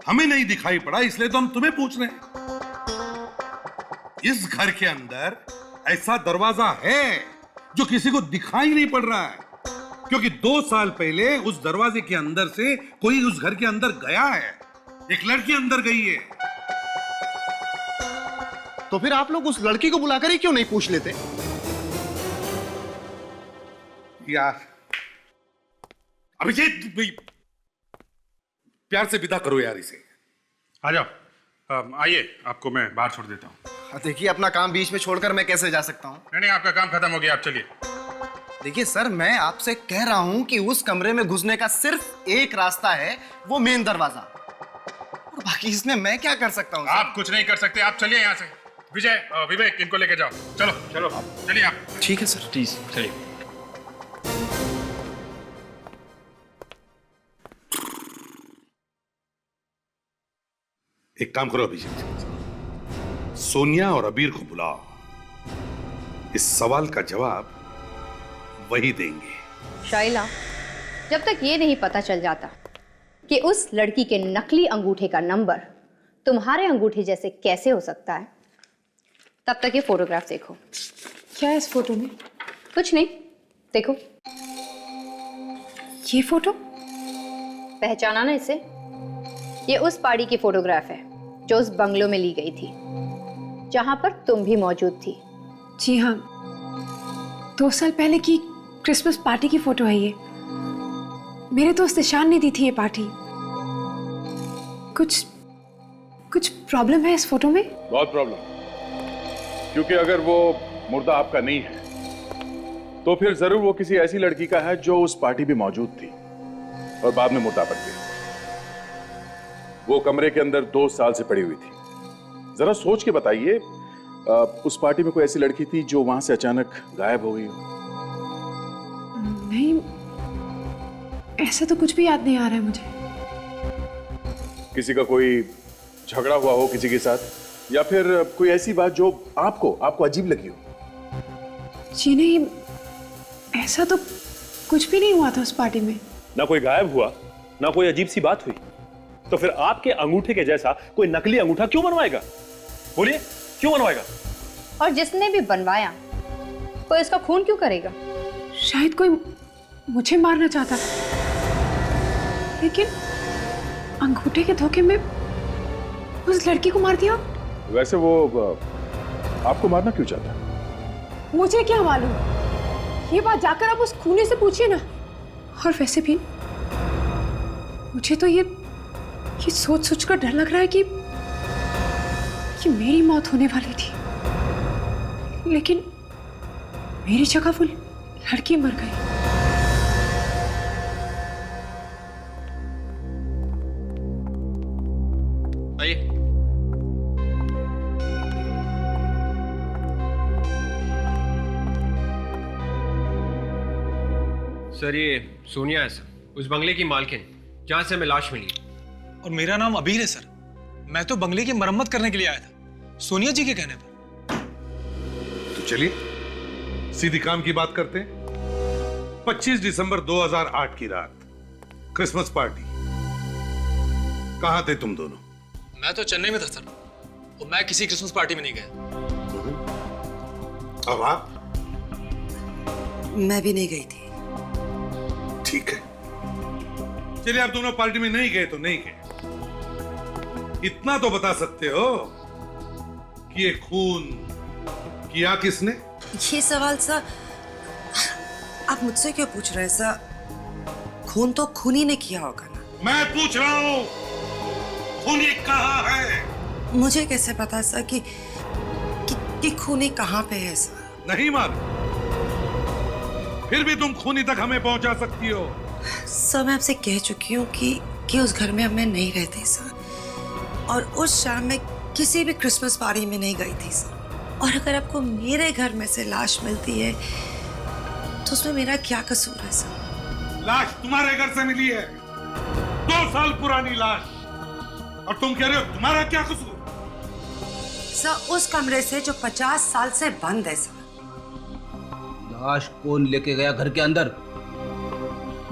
हमें नहीं दिखाई पड़ा, इसलिए तो हम तुम्हें पूछ रहे हैं। इस घर के अंदर ऐसा दरवाजा है जो किसी को दिखाई नहीं पड़ रहा है, क्योंकि 2 साल पहले उस दरवाजे के अंदर से कोई उस घर के अंदर गया है, एक लड़की अंदर गई है। तो फिर आप लोग उस लड़की को बुलाकर ही क्यों नहीं पूछ लेते? यार अभिजीत, प्यार से विदा करो यार इसे। आ जाओ, आइए, आपको मैं बाहर छोड़ देता हूँ। देखिए, अपना काम बीच में छोड़कर मैं कैसे जा सकता हूँ? नहीं, आपका काम खत्म हो गया, आप चलिए। देखिए सर, मैं आपसे कह रहा हूँ कि उस कमरे में घुसने का सिर्फ एक रास्ता है, वो मेन दरवाजा, और बाकी इसमें मैं क्या कर सकता हूँ? आप कुछ नहीं कर सकते, आप चलिए यहाँ से। विजय, विवेक, इनको लेके जाओ। चलो चलो, चलिए आप। ठीक है सर। प्लीज चलिए। एक काम करो अभिजीत, सोनिया और अबीर को बुलाओ, इस सवाल का जवाब वही देंगे। शाइला, जब तक ये नहीं पता चल जाता कि उस लड़की के नकली अंगूठे का नंबर तुम्हारे अंगूठे जैसे कैसे हो सकता है, तब तक ये फोटोग्राफ देखो। क्या है इस फोटो में? कुछ नहीं, देखो। ये फोटो पहचाना ना इसे? ये उस पार्टी की फोटोग्राफ है जो उस बंगलो में ली गई थी, जहां पर तुम भी मौजूद थी। जी हाँ, 2 साल पहले की क्रिसमस पार्टी की फोटो है ये। मेरे दोस्त ईशान ने दी थी ये पार्टी। कुछ प्रॉब्लम है इस फोटो में? बहुत प्रॉब्लम, क्योंकि अगर वो मुर्दा आपका नहीं है तो फिर जरूर वो किसी ऐसी लड़की का है जो उस पार्टी में मौजूद थी और बाद में मुर्दा बन गई। वो कमरे के अंदर 2 साल से पड़ी हुई थी। जरा सोच के बताइए, उस पार्टी में कोई ऐसी लड़की थी जो वहां से अचानक गायब हो गई हो? नहीं, ऐसा तो कुछ भी याद नहीं आ रहा है मुझे। किसी का कोई झगड़ा हुआ हो किसी के साथ, या फिर कोई ऐसी बात जो आपको अजीब लगी हो? जी नहीं, ऐसा तो कुछ भी नहीं हुआ था उस पार्टी में। ना कोई गायब हुआ, ना कोई अजीब सी बात हुई, तो फिर आपके अंगूठे के जैसा कोई नकली अंगूठा क्यों बनवाएगा? बोलिए, क्यों बनवाएगा? और जिसने भी बनवाया कोई इसका खून क्यों करेगा? शायद कोई मुझे मारना चाहता था, लेकिन अंगूठे के धोखे में उस लड़की को मार दिया। वैसे वो आपको मारना क्यों चाहता? मुझे क्या मालूम, ये बात जाकर आप उस खूनी से पूछिए ना। और वैसे भी मुझे तो ये सोच कर डर लग रहा है कि मेरी मौत होने वाली थी, लेकिन मेरी जगह वो लड़की मर गई। आइए। सर, ये सोनिया है सर, उस बंगले की मालकिन जहां से हमें लाश मिली। और मेरा नाम अबीर है सर, मैं तो बंगले की मरम्मत करने के लिए आया था, सोनिया जी के कहने पर। तो चलिए सीधी काम की बात करते हैं। 25 दिसंबर 2008 की रात, क्रिसमस पार्टी। कहां थे तुम दोनों? मैं तो चेन्नई में था सर, और मैं किसी क्रिसमस पार्टी में नहीं गया। अब आप? मैं भी नहीं गई थी। ठीक है, चलिए आप दोनों पार्टी में नहीं गए तो नहीं गए। इतना तो बता सकते हो कि ये खून किया किसने? ये सवाल सर आप मुझसे क्यों पूछ रहे हैं सर? खून तो खूनी ने किया होगा ना। मैं पूछ रहा हूं खूनी कहाँ है? मुझे कैसे पता सर कि खूनी कहाँ पे है सर? नहीं मालूम, फिर भी तुम खूनी तक हमें पहुंचा सकती हो। सर, मैं आपसे कह चुकी हूँ कि उस घर में अब मैं नहीं रहती सर, और उस शाम में किसी भी क्रिसमस पार्टी में नहीं गई थी सर। और अगर आपको मेरे घर में से लाश मिलती है तो उसमें मेरा क्या कसूर है सर? लाश तुम्हारे घर से मिली है, 2 साल पुरानी लाश, और तुम कह रहे हो तुम्हारा क्या कसूर? सर उस कमरे से जो 50 साल से बंद है सर। लाश कौन लेके गया घर के अंदर?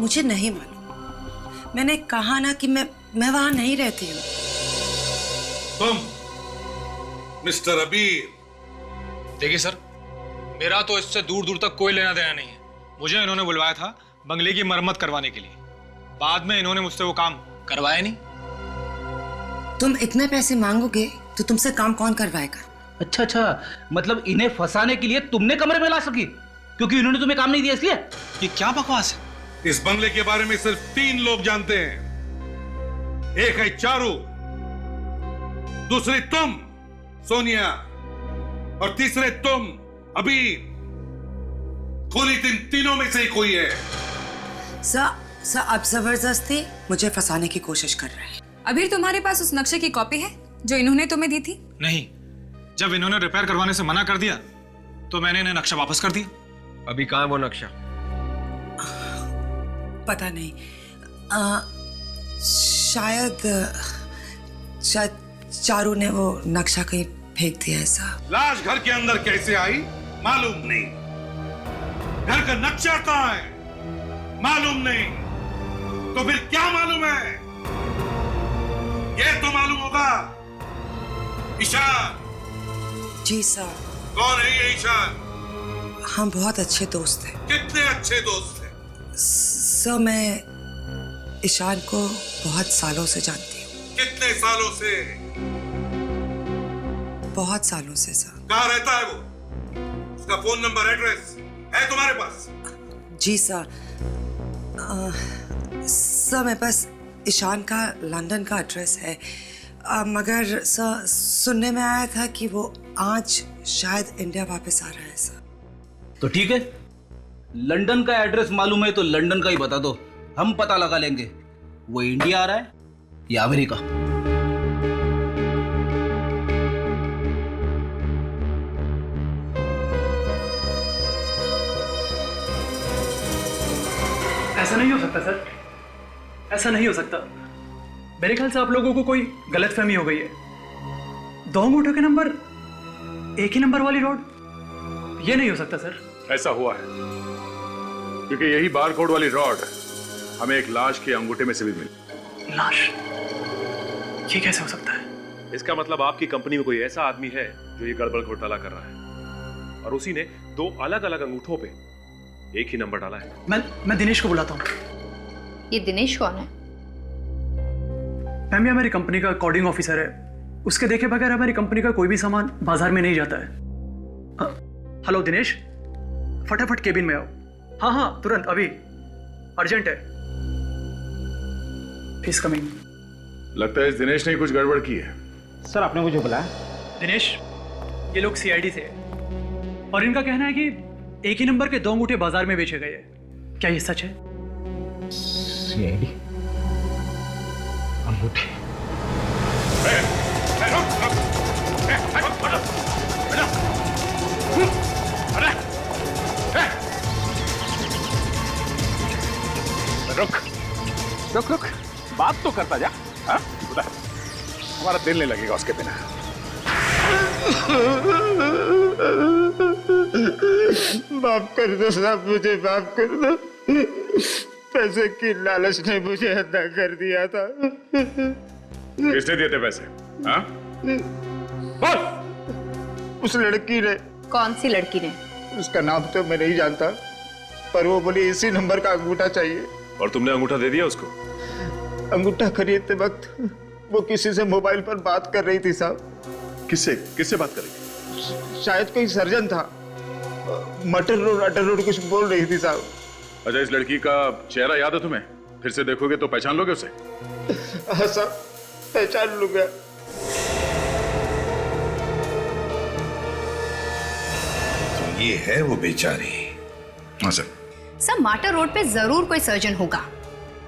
मुझे नहीं मालूम। मैंने कहा ना कि मैं वहां नहीं रहती हूँ। तुम मिस्टर अबीर। देखिए सर, मेरा तो इससे दूर दूर तक कोई लेना देना नहीं है। मुझे इन्होंने बुलवाया था बंगले की मरम्मत करवाने के लिए। बाद में इन्होंने मुझसे वो काम करवाया नहीं। तुम इतने पैसे मांगोगे तो तुमसे काम कौन करवाएगा? अच्छा, मतलब इन्हें फंसाने के लिए तुमने कमरे में ला सकी क्योंकि इन्होंने तुम्हें काम नहीं दिया इसलिए? ये क्या बकवास है? इस बंगले के बारे में सिर्फ 3 लोग जानते हैं। एक है चारू, दूसरी तुम सोनिया, और तीसरे तुम अबीर। खूनी तीनों में से ही कोई है। सर अब जबरदस्ती मुझे फंसाने की कोशिश कर रहे हैं। अबीर, तुम्हारे पास उस नक्शे की कॉपी है जो इन्होंने तुम्हें दी थी? नहीं, जब इन्होंने रिपेयर करवाने से मना कर दिया तो मैंने इन्हें नक्शा वापस कर दिया। अभी कहाँ है वो नक्शा? पता नहीं, शायद चारू ने वो नक्शा कहीं फेंक दिया ऐसा। लाश घर के अंदर कैसे आई मालूम नहीं। घर का नक्शा कहाँ है मालूम नहीं। तो फिर क्या मालूम है? ये तो मालूम होगा। ईशान। जी सर। कौन है ये ईशान? हम बहुत अच्छे दोस्त हैं। कितने अच्छे दोस्त हैं? सर मैं ईशान को बहुत सालों से जानती हूँ। कितने सालों से? बहुत सालों से सर। कहाँ रहता है वो? उसका फोन नंबर, एड्रेस है तुम्हारे पास? जी सर। सर मेरे पास ईशान का लंदन का एड्रेस है, मगर सर सुनने में आया था कि वो आज शायद इंडिया वापस आ रहा है सर। तो ठीक है, लंदन का एड्रेस मालूम है तो लंदन का ही बता दो, हम पता लगा लेंगे वो इंडिया आ रहा है या अमेरिका। ऐसा नहीं हो सकता सर, ऐसा नहीं हो सकता। मेरे ख्याल से आप लोगों को कोई गलतफहमी हो गई है। 2 अंगूठों के नंबर एक ही नंबर वाली रोड, ये नहीं हो सकता सर। ऐसा हुआ है क्योंकि यही बारकोड वाली रॉड हमें एक लाश के अंगूठे में से भी मिली। लाश? ये कैसे हो सकता है? इसका मतलब आपकी कंपनी में कोई ऐसा आदमी है जो ये गड़बड़ घोटाला कर रहा है और उसी ने 2 अलग अलग अंगूठों पे एक ही नंबर डाला है। मैं दिनेश को बुलाता हूँ। ये दिनेश कौन है? मैम, ये हमारी कंपनी का कोडिंग ऑफिसर है। उसके देखे बगैर हमारी कंपनी का कोई भी सामान बाजार में नहीं जाता है। हेलो दिनेश, फटाफट केबिन में आओ। हाँ तुरंत, अभी अर्जेंट है। Please coming. लगता है इस दिनेश ने कुछ गड़बड़ की है। सर आपने मुझे बुलाया? दिनेश, ये लोग सीआईडी से है और इनका कहना है कि एक ही नंबर के 2 अंगूठे बाजार में बेचे गए हैं। क्या ये सच है? सीआईडी अंगूठे? रुक, बात तो करता जा। हाँ? हमारा दिल नहीं लगेगा उसके बिना। माफ कर दो साहब, मुझे माफ कर दो। पैसे की लालच ने मुझे अदा कर दिया था। किसने दिए थे पैसे? हाँ? बोल। उस लड़की ने। कौन सी लड़की ने? उसका नाम तो मैं नहीं जानता, पर वो बोली इसी नंबर का अंगूठा चाहिए। और तुमने अंगूठा दे दिया उसको? अंगूठा खरीदते वक्त वो किसी से मोबाइल पर बात कर रही थी साहब। किससे बात कर रही थी? शायद कोई सर्जन था। मटर रोड कुछ बोल रही थी साहब। अच्छा, इस लड़की का चेहरा याद है तुम्हें? फिर से देखोगे तो पहचान लोगे उसे? हाँ साहब, पहचान लूंगा। तो ये है वो बेचारी। हाँ सर। सर, माटर रोड पे जरूर कोई सर्जन होगा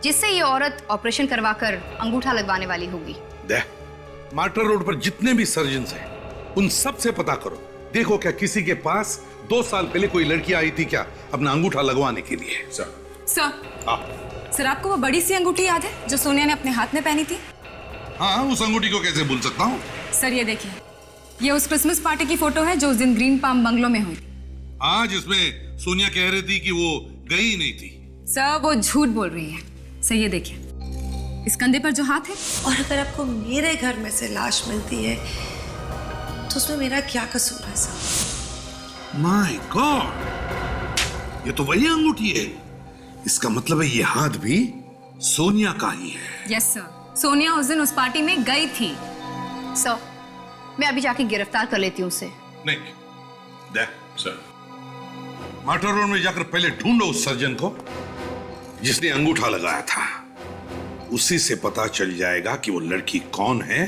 जिससे ये औरत ऑपरेशन करवाकर अंगूठा लगवाने वाली होगी। माटर रोड पर जितने भी सर्जन्स हैं उन सब से पता करो। देखो क्या किसी के पास 2 साल पहले कोई लड़की आई थी क्या अपना अंगूठा लगवाने के लिए? सर, आपको वो बड़ी सी अंगूठी याद है जो सोनिया ने अपने हाथ में पहनी थी? हाँ, उस अंगूठी को कैसे भूल सकता हूँ। सर ये देखिए, ये उस क्रिसमस पार्टी की फोटो है जो उस दिन ग्रीन पाम बंगलो में हुई थी। आज इसमें सोनिया कह रही थी कि वो गई नहीं थी। सर वो झूठ बोल रही है। सर ये देखिए, इस कंधे पर जो हाथ है। और अगर आपको मेरे घर में से लाश मिलती है तो उसमें मेरा क्या कसूर है सर? माय गॉड, ये तो वही अंगूठी है। इसका मतलब है ये हाथ भी सोनिया का ही है। यस सर, सोनिया उस दिन उस पार्टी में गई थी। सर मैं अभी जाके गिरफ्तार कर लेती हूँ उसे। नहीं, देख सर, मार्टर रोड में जाकर पहले ढूंढो उस सर्जन को जिसने अंगूठा लगाया था। उसी से पता चल जाएगा कि वो लड़की कौन है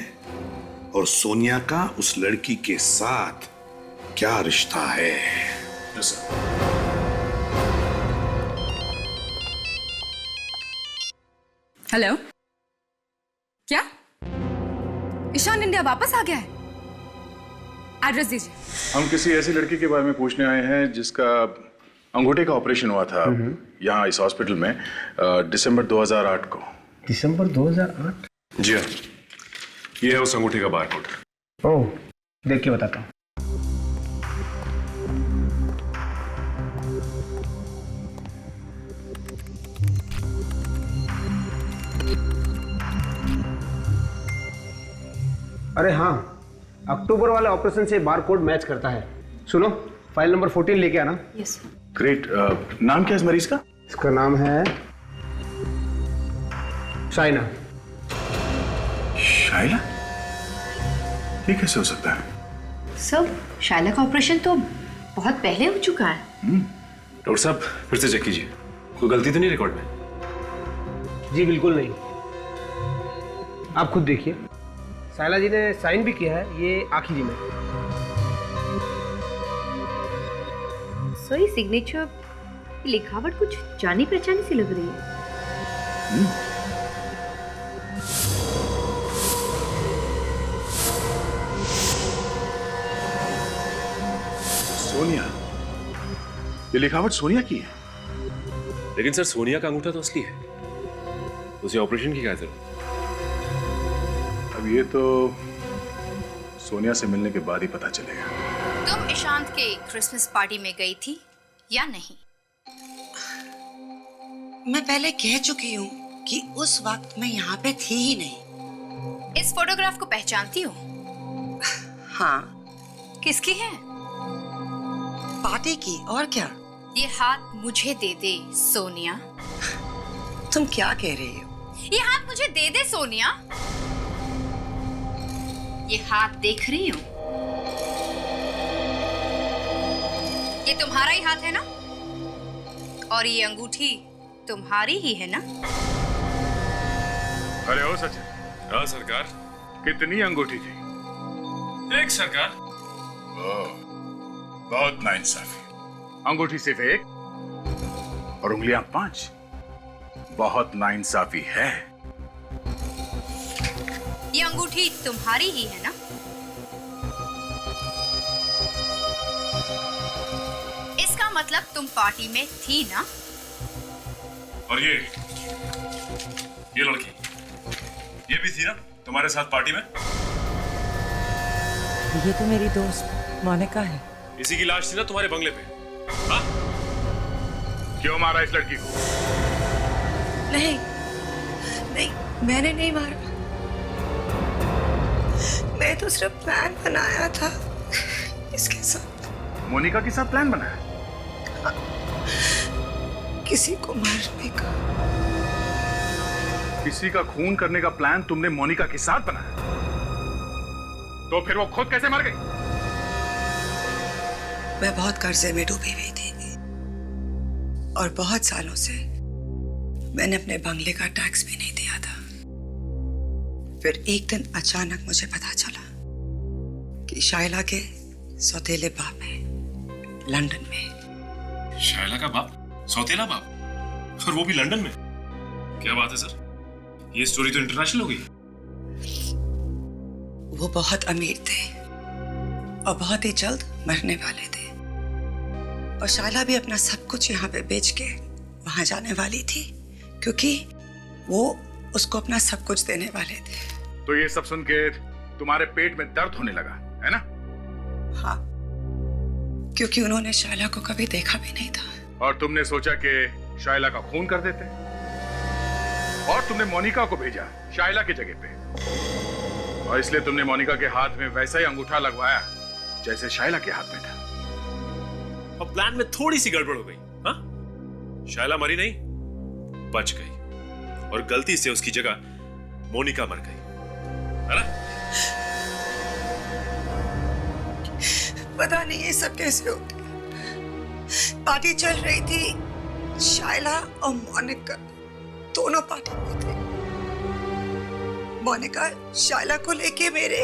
और सोनिया का उस लड़की के साथ क्या रिश्ता है। हेलो, क्या ईशान इंडिया वापस आ गया है? एड्रेस दीजिए। हम किसी ऐसी लड़की के बारे में पूछने आए हैं जिसका अंगूठे का ऑपरेशन हुआ था यहाँ इस हॉस्पिटल में दिसंबर 2008 को। दिसंबर 2008? जी हाँ, ये है उस अंगूठे का बारकोड। ओह, देख के बताता हूँ। अरे हाँ, अक्टूबर वाले ऑपरेशन से बार कोड मैच करता है। सुनो, फाइल नंबर 14 लेके आना। यस। ग्रेट। नाम क्या है इस मरीज का? इसका नाम है शाइना। शाइला? ये कैसे हो सकता है? सर, शाइला का ऑपरेशन तो बहुत पहले हो चुका है। डॉक्टर साहब फिर से चेक कीजिए, कोई गलती तो नहीं रिकॉर्ड में? जी बिल्कुल नहीं। आप खुद देखिए, शाइला जी ने साइन भी किया है, ये आखिरी में। सो ये सिग्नेचर, लिखावट कुछ जानी पहचानी सी लग रही है। सोनिया, ये लिखावट सोनिया की है। लेकिन सर सोनिया का अंगूठा तो असली है, उसे ऑपरेशन की क्या जरूरत? अब ये तो सोनिया से मिलने के बाद ही पता चलेगा। तुम ईशांत के क्रिसमस पार्टी में गई थी या नहीं? मैं पहले कह चुकी हूँ कि उस वक्त मैं यहाँ पे थी ही नहीं। इस फोटोग्राफ को पहचानती हो? हाँ। किसकी है? पार्टी की, और क्या? ये हाथ मुझे दे दे सोनिया। तुम क्या कह रही हो? ये हाथ मुझे दे दे सोनिया। ये हाथ देख रही हूँ, ये तुम्हारा ही हाथ है ना? और ये अंगूठी तुम्हारी ही है ना? अरे ओ सचिन। हाँ सरकार। कितनी अंगूठी थी? एक सरकार। बहुत नाइंसाफी। अंगूठी सिर्फ एक और उंगलियां 5। बहुत नाइंसाफी है। ये अंगूठी तुम्हारी ही है ना? इसका मतलब तुम पार्टी में थी ना? और ये लड़की, ये भी थी ना तुम्हारे साथ पार्टी में? ये तो मेरी दोस्त मोनिका है। इसी की लाश थी ना तुम्हारे बंगले पे? हाँ? क्यों मारा इस लड़की को? नहीं, नहीं, मैंने नहीं मारा। मैं तो सिर्फ प्लान बनाया था इसके साथ। मोनिका के साथ प्लान बनाया? किसी को मारने का। किसी का खून करने का प्लान तुमने मोनिका के साथ बनाया? तो फिर वो खुद कैसे मर गई? मैं बहुत कर्जे में डूबी हुई थी और बहुत सालों से मैंने अपने बंगले का टैक्स भी नहीं दिया था। फिर एक दिन अचानक मुझे पता चला कि शाइला के सौतेले बाप है लंदन में। शाइला का बाप? सौतेला बाप? और वो भी लंदन में? क्या बात है सर, ये स्टोरी तो इंटरनेशनल हो गई। वो बहुत अमीर थे और बहुत ही जल्द मरने वाले थे और शाइला भी अपना सब कुछ यहाँ पे बेच के वहां जाने वाली थी क्योंकि वो उसको अपना सब कुछ देने वाले थे। तो ये सब सुन के तुम्हारे पेट में दर्द होने लगा है ना? हाँ, क्योंकि उन्होंने शायला को कभी देखा भी नहीं था। और तुमने सोचा कि शायला का खून कर देते, और तुमने मोनिका को भेजा शायला की जगह पे, और इसलिए तुमने मोनिका के हाथ में वैसा ही अंगूठा लगवाया जैसे शायला के हाथ में था। और प्लान में थोड़ी सी गड़बड़ हो गई। हाँ, शायला मरी नहीं, बच गई, और गलती से उसकी जगह मोनिका मर गई, है ना? पता नहीं ये सब कैसे हो गया। पार्टी चल रही थी, शायला और मोनिका दोनों पार्टी में थे। मोनिका शायला को लेके मेरे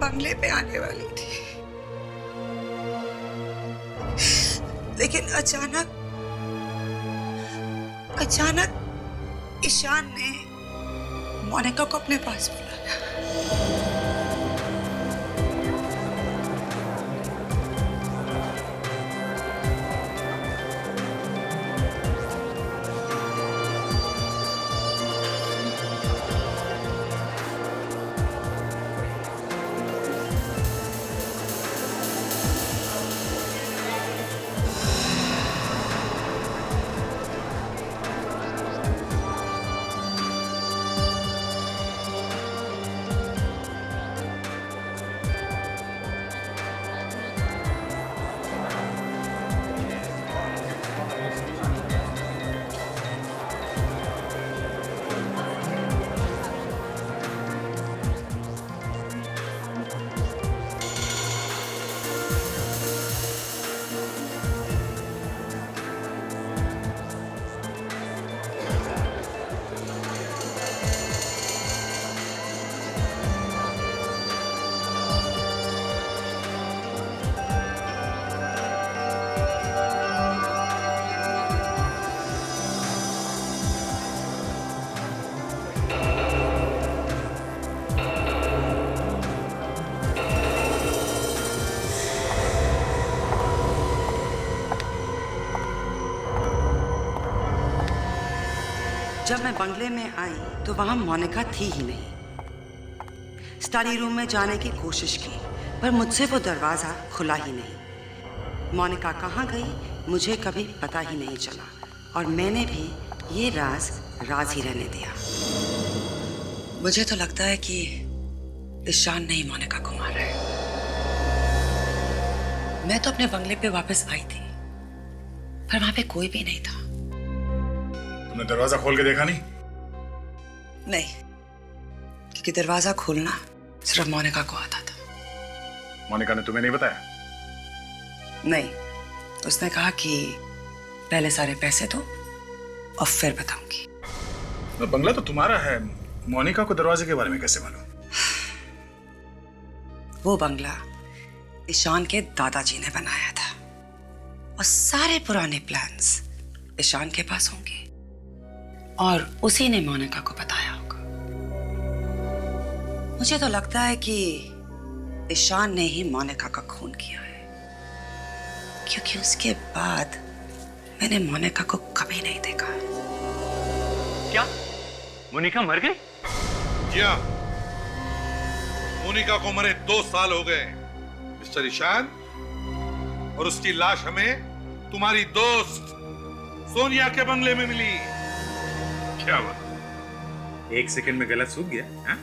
बंगले पे आने वाली थी, लेकिन अचानक ईशान ने मोनिका को अपने पास बुलाया। जब मैं बंगले में आई तो वहां मोनिका थी ही नहीं। स्टडी रूम में जाने की कोशिश की, पर मुझसे वो दरवाजा खुला ही नहीं। मोनिका कहाँ गई मुझे कभी पता ही नहीं चला, और मैंने भी ये राज ही रहने दिया। मुझे तो लगता है कि ईशान ने ही मोनिका को मारा है। मैं तो अपने बंगले पे वापस आई थी, पर वहां पे कोई भी नहीं था। तुमने दरवाजा खोल के देखा नहीं? नहीं, क्योंकि दरवाजा खोलना सिर्फ मोनिका को आता था। मोनिका ने तुम्हें नहीं बताया? नहीं, उसने कहा कि पहले सारे पैसे दो और फिर बताऊंगी। तो बंगला तो तुम्हारा है, मोनिका को दरवाजे के बारे में कैसे मालूम? वो बंगला ईशान के दादाजी ने बनाया था, और सारे पुराने प्लान्स ईशान के पास होंगे, और उसी ने मोनिका को बताया होगा। मुझे तो लगता है कि ईशान ने ही मोनिका का खून किया है, क्योंकि उसके बाद मैंने मोनिका को कभी नहीं देखा। क्या मोनिका मर गई? क्या? मोनिका को मरे 2 साल हो गए मिस्टर ईशान, और उसकी लाश हमें तुम्हारी दोस्त सोनिया के बंगले में मिली। क्या हुआ? 1 सेकंड में गला सूख गया? हा?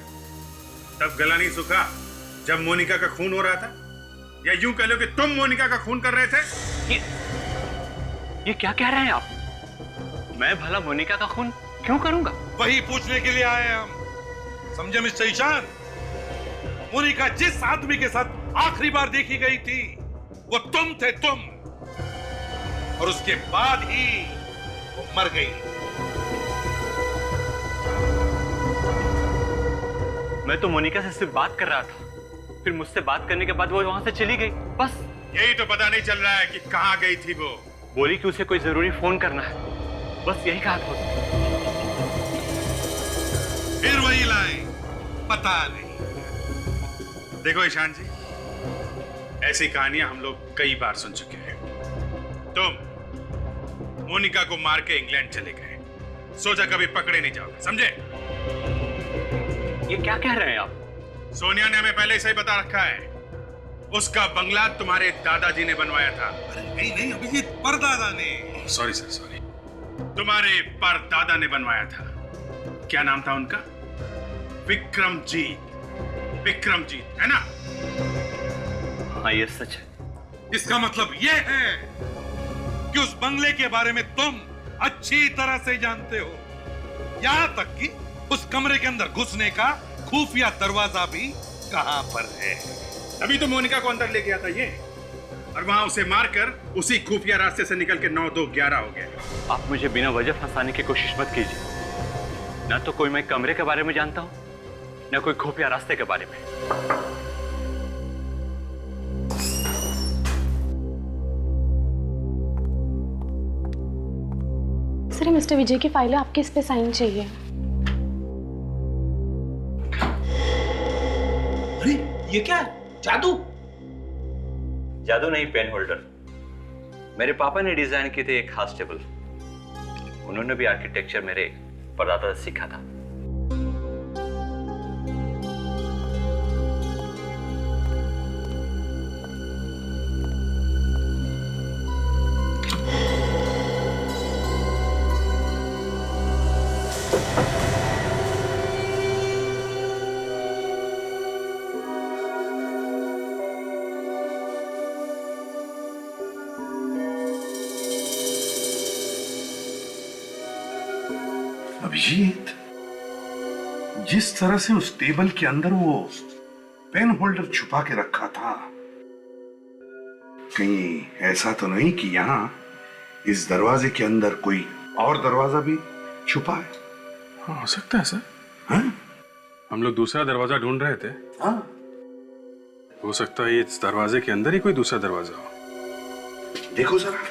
तब गला नहीं सूखा जब मोनिका का खून हो रहा था, या यूं कह लो कि तुम मोनिका का खून कर रहे थे। ये क्या कह रहे हैं आप? मैं भला मोनिका का खून क्यों करूंगा? वही पूछने के लिए आए हैं हम, समझे मिस्टर ईशान? मोनिका जिस आदमी के साथ आखिरी बार देखी गई थी वो तुम थे, तुम, और उसके बाद ही वो मर गई। मैं तो मोनिका से सिर्फ बात कर रहा था, फिर मुझसे बात करने के बाद वो वहां से चली गई, बस। यही तो पता नहीं चल रहा है कि कहां गई थी वो। बोली कि उसे कोई जरूरी फोन करना है, बस यही कहा था। फिर वही लाइन, पता नहीं। देखो ईशान जी, ऐसी कहानियां हम लोग कई बार सुन चुके हैं। तुम मोनिका को मार के इंग्लैंड चले गए, सोचा कभी पकड़े नहीं जाओगे, समझे? ये क्या कह रहे हैं आप? सोनिया ने हमें पहले से ही बता रखा है उसका बंगला तुम्हारे दादाजी ने बनवाया था। नहीं नहीं अभिजीत, परदादा ने। Sorry sir, sorry. तुम्हारे परदादा ने बनवाया था। क्या नाम था उनका? विक्रमजीत। विक्रमजीत, है ना? हाँ, ये सच है। इसका मतलब ये है कि उस बंगले के बारे में तुम अच्छी तरह से जानते हो, यहां तक कि उस कमरे के अंदर घुसने का खुफिया दरवाजा भी कहां पर है। अभी तो मोनिका को अंदर ले गया था ये, और वहां उसे मारकर उसी खुफिया रास्ते से निकल के 9-2-11 हो गया। आप मुझे बिना वजह फंसाने की कोशिश मत कीजिए। ना तो कोई मैं कमरे के बारे में जानता हूं, ना कोई खुफिया रास्ते के बारे में। सर, मिस्टर विजय की फाइल है, आपके इस पे साइन चाहिए। अरे ये क्या है? जादू? जादू नहीं, पेन होल्डर। मेरे पापा ने डिजाइन की थी एक खास टेबल। उन्होंने भी आर्किटेक्चर मेरे परदादा से सीखा था। अभिजीत, जिस तरह से उस टेबल के अंदर वो पेन होल्डर छुपा के रखा था, कहीं ऐसा तो नहीं कि यहाँ इस दरवाजे के अंदर कोई और दरवाजा भी छुपा है? हाँ, हो सकता है सर। हाँ? हम लोग दूसरा दरवाजा ढूंढ रहे थे। हाँ? हो सकता है इस दरवाजे के अंदर ही कोई दूसरा दरवाजा हो। देखो जरा।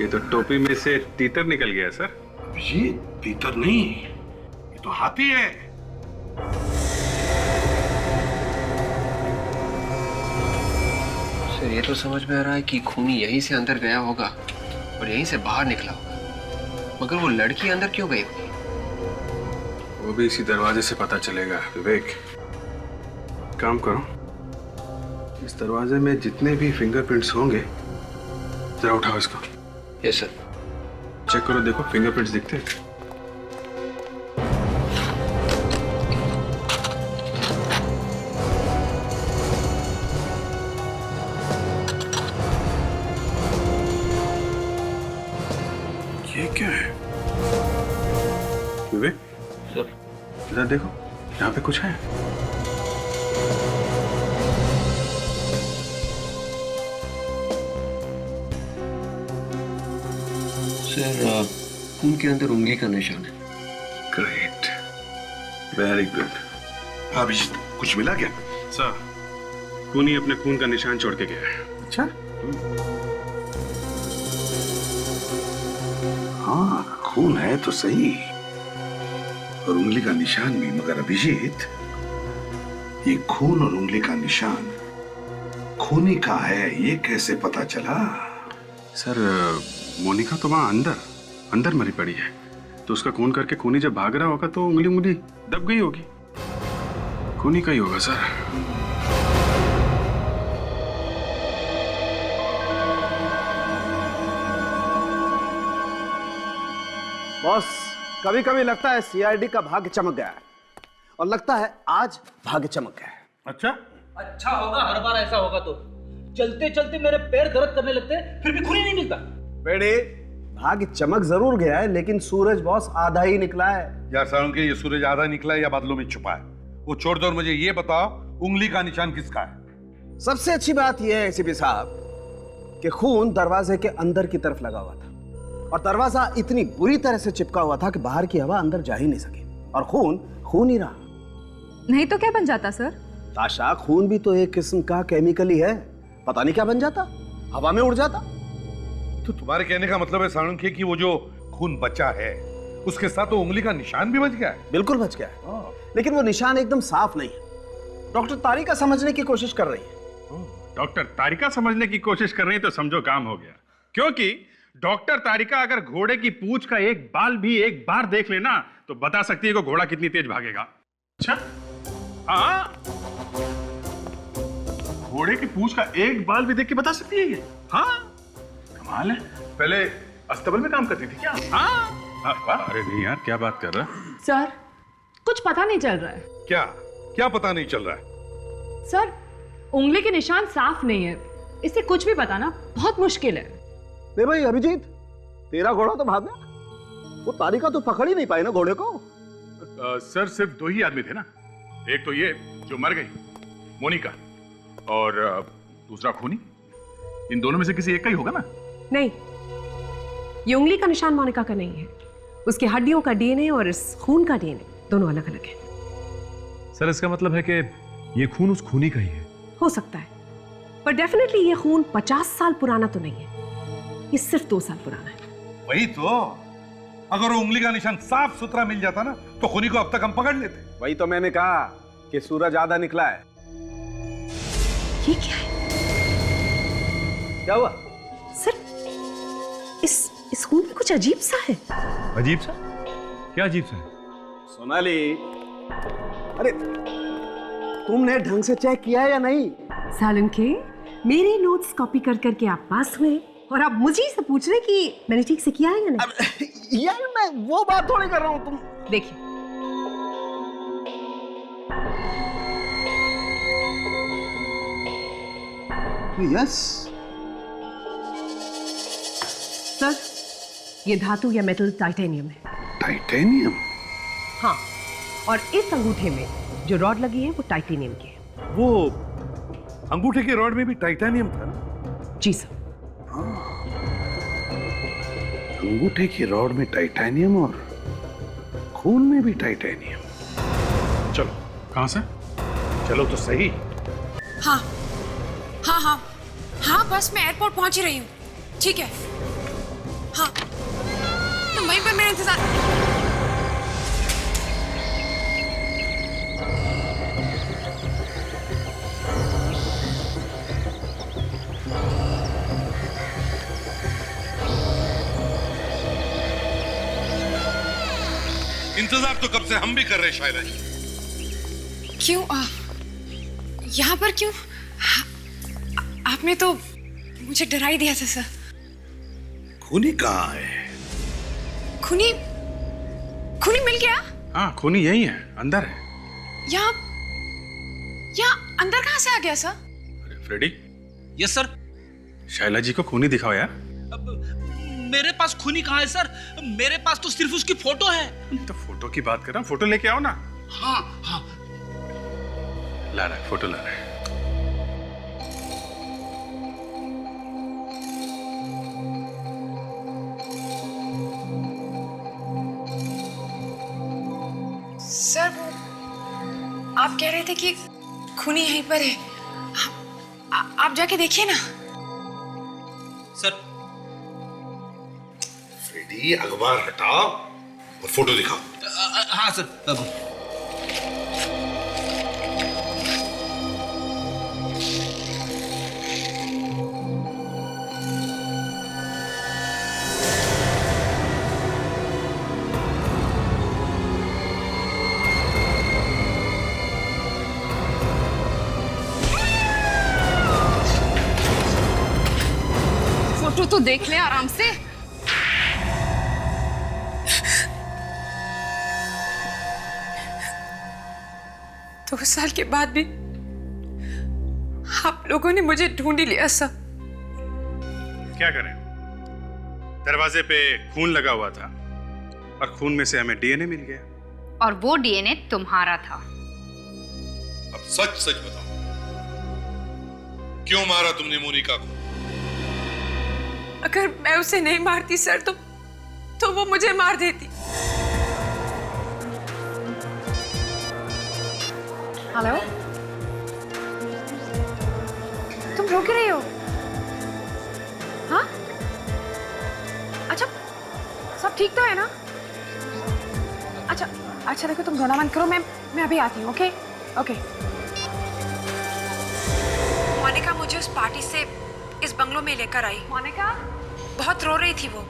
ये तो टोपी में से तीतर निकल गया सर। ये तीतर नहीं, ये तो हाथी है। सर, ये तो समझ में आ रहा है कि खूनी यहीं से अंदर गया होगा और यहीं से बाहर निकला होगा, मगर वो लड़की अंदर क्यों गई होगी? वो भी इसी दरवाजे से पता चलेगा। विवेक, काम करो, इस दरवाजे में जितने भी फिंगरप्रिंट्स होंगे जरा उठाओ इसको। Yes sir. चेक करो, देखो फिंगरप्रिंट्स दिखते हैं। ये क्या है? विवेक सर, इधर देखो, यहाँ पे कुछ है। सर, खून के अंदर उंगली का निशान है। Great, very good. अभिजीत, कुछ मिला क्या? सर, खूनी अपने खून का निशान छोड़ के गया है। अच्छा? हाँ, खून है तो सही, और उंगली का निशान भी, मगर अभिजीत, ये खून और उंगली का निशान खूनी का है, ये कैसे पता चला? सर, मोनिका तो वहां अंदर मरी पड़ी है, तो उसका खून करके खूनी जब भाग रहा होगा तो उंगली दब गई होगी। खूनी का ही होगा सर। बॉस, कभी कभी लगता है सीआईडी का भाग्य चमक गया है, और लगता है आज भाग्य चमक गया है। अच्छा? अच्छा होगा, हर बार ऐसा होगा तो। चलते चलते मेरे पैर दर्द करने लगते हैं, फिर भी खून ही नहीं मिलता। बेटे, भाग्य चमक जरूर गया है, लेकिन सूरज बॉस आधा ही निकला है। यार सालुंके, ये सूरज आधा निकला है या बादलों में छुपा है? वो छोड़ दो और मुझे ये बताओ, उंगली का निशान किसका है? सबसे अच्छी बात यह है एसीपी साहब कि खून दरवाजे के अंदर की तरफ लगा हुआ था, और दरवाजा इतनी बुरी तरह से चिपका हुआ था कि बाहर की हवा अंदर जा ही नहीं सकी, और खून ही रहा। नहीं तो क्या बन जाता सर? ताशा, खून भी तो एक किस्म का केमिकल ही है, पता नहीं क्या बन जाता, हवा में उड़ जाता। तो तुम्हारे कहने का मतलब है सालुंके कि वो जो खून बचा है उसके साथ वो उंगली का निशान भी बच गया है। बिल्कुल बच गया है, लेकिन वो निशान एकदम साफ नहीं है। डॉक्टर तारिका समझने की कोशिश कर रही है। डॉक्टर तारिका समझने की कोशिश कर रही है तो समझो काम हो गया, क्योंकि डॉक्टर तारिका अगर घोड़े की पूंछ का एक बाल भी एक बार देख लेना तो बता सकती है कि घोड़ा कितनी तेज भागेगा। अच्छा, हाँ, घोड़े की पूंछ का एक बाल भी देख के बता सकती है ये। हाँ, कमाल है। पहले अस्तबल में काम करती थी क्या? हाँ। अरे नहीं यार, क्या बात कर रहा है? सर, कुछ पता नहीं चल रहा है। क्या क्या पता नहीं चल रहा है? सर, उंगली के निशान साफ नहीं है, इससे कुछ भी बताना बहुत मुश्किल है। नहीं भाई अभिजीत, तेरा घोड़ा तो भाग गया, वो तारिका तो पकड़ ही नहीं पाई ना घोड़े को। सर सिर्फ 2 ही आदमी थे ना, एक तो ये जो मर गई मोनिका, और दूसरा खूनी। इन दोनों में से किसी एक का ही होगा ना? नहीं, ये उंगली का निशान मोनिका का नहीं है, उसकी हड्डियों का डीएनए और इस खून का डीएनए दोनों अलग अलग है। सर इसका मतलब है कि ये खून उस खूनी का ही है? हो सकता है, पर डेफिनेटली ये खून 50 साल पुराना तो नहीं है, ये सिर्फ 2 साल पुराना है। वही तो, अगर वो उंगली का निशान साफ सुथरा मिल जाता ना तो खूनी को अब तक हम पकड़ लेते। वही तो मैंने कहा कि सूरज आधा निकला है। ये क्या है? क्या हुआ? सर, इस खून में कुछ अजीब सा है। अजीब सा? क्या अजीब सा है? सोनाली, अरे तुमने ढंग से चेक किया है या नहीं? सालन के मेरे नोट्स कॉपी कर करके आप पास हुए और आप मुझे से पूछ रहे कि मैंने ठीक से किया है या नहीं? यार मैं वो बात थोड़ी कर रहा हूं, तुम देखिए। यस सर, ये धातु या मेटल टाइटेनियम है। टाइटेनियम? हाँ, और इस अंगूठे में जो रॉड लगी है वो टाइटेनियम की है। वो अंगूठे के रॉड में भी टाइटेनियम था ना? जी सर। अंगूठे की रॉड में टाइटेनियम और खून में भी टाइटेनियम। चलो, कहां से? चलो तो सही। हाँ हाँ हाँ हाँ, बस मैं एयरपोर्ट पहुंच ही रही हूँ। ठीक है, हाँ, तुम वहीं पर मेरा इंतजार। इंतजार तो कब से हम भी कर रहे हैं शायरा जी। क्यों यहाँ पर क्यों? आपने तो मुझे डरा ही दिया था सर। खूनी कहाँ है? खूनी मिल गया? हाँ, खूनी यही है, अंदर है। यहाँ अंदर कहाँ से आ गया सर? अरे Freddy. Yes sir. Shaila ji को खूनी दिखाओ यार। मेरे पास खूनी कहाँ है सर? मेरे पास तो सिर्फ उसकी फोटो है। तो फोटो की बात कर रहा हूँ, फोटो लेके आओ ना। हाँ हाँ, ला रहा है, फोटो ला रहा है। सर, वो आप कह रहे थे कि खूनी यहीं पर है। आप जाके देखिए ना। सर, फ्रेडी अखबार हटाओ और फोटो दिखाओ। हाँ सर। फोटो तो देख ले आराम से। 2 साल के बाद भी आप लोगों ने मुझे ढूंढ ही लिया सर। क्या करें, दरवाजे पे खून लगा हुआ था और खून में से हमें डीएनए मिल गया। और वो डीएनए तुम्हारा था। अब सच सच बताओ, क्यों मारा तुमने मोनिका को? अगर मैं उसे नहीं मारती सर तो वो मुझे मार देती। हेलो, तुम रो क्यों रही हो? हाँ, अच्छा, सब ठीक तो है ना? अच्छा देखो, तुम रोना मत करो, मैं अभी आती हूँ। Okay okay. मोनिका मुझे उस पार्टी से इस बंगलो में लेकर आई। मोनिका बहुत रो रही थी। वो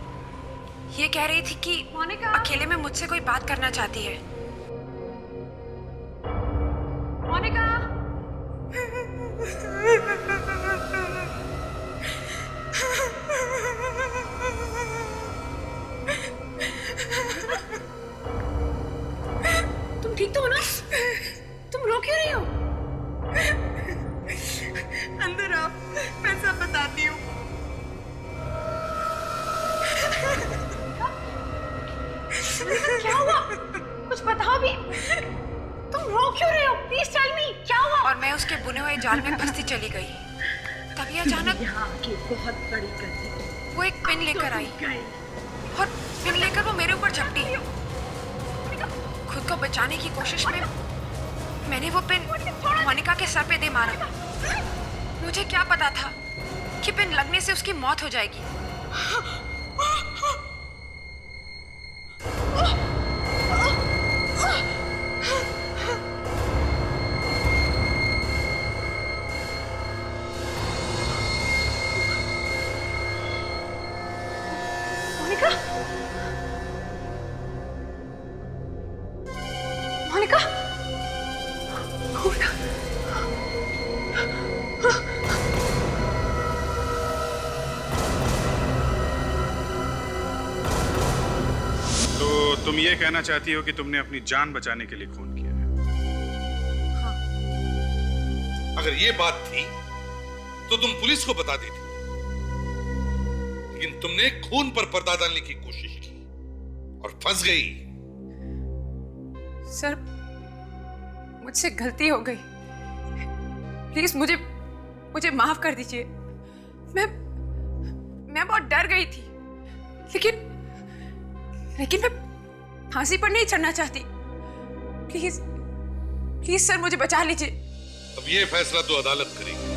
ये कह रही थी कि मोनिका अकेले में मुझसे कोई बात करना चाहती है। मोनिका तुम ठीक तो हो ना? तुम रो क्यों रही हो? अंदर आओ, मैं सब बताती हूँ। क्या हुआ? कुछ बताओ भी। तुम रो क्यों रहे हो? प्लीज टेल मी, क्या हुआ? और मैं उसके बुने हुए जाल में फंसती चली गई। तभी अचानक यहाँ की बहुत बड़ी गलती। वो एक पिन लेकर आई और पिन लेकर वो मेरे ऊपर झपटी। खुद को बचाने की कोशिश में मैंने वो पिन मोनिका के सर पे दे मारा। मुझे क्या पता था कि पिन लगने से उसकी मौत हो जाएगी। मोनिका, मोनिका, तो तुम ये कहना चाहती हो कि तुमने अपनी जान बचाने के लिए खून किया है? अगर ये बात थी तो तुम पुलिस को बता देती, लेकिन तुमने खून पर पर्दा डालने की कोशिश की और फंस गई। सर, मुझसे गलती हो गई। प्लीज मुझे माफ कर दीजिए। मैं बहुत डर गई थी, लेकिन मैं फांसी पर नहीं चढ़ना चाहती। प्लीज सर, मुझे बचा लीजिए। अब ये फैसला तो अदालत करेगी।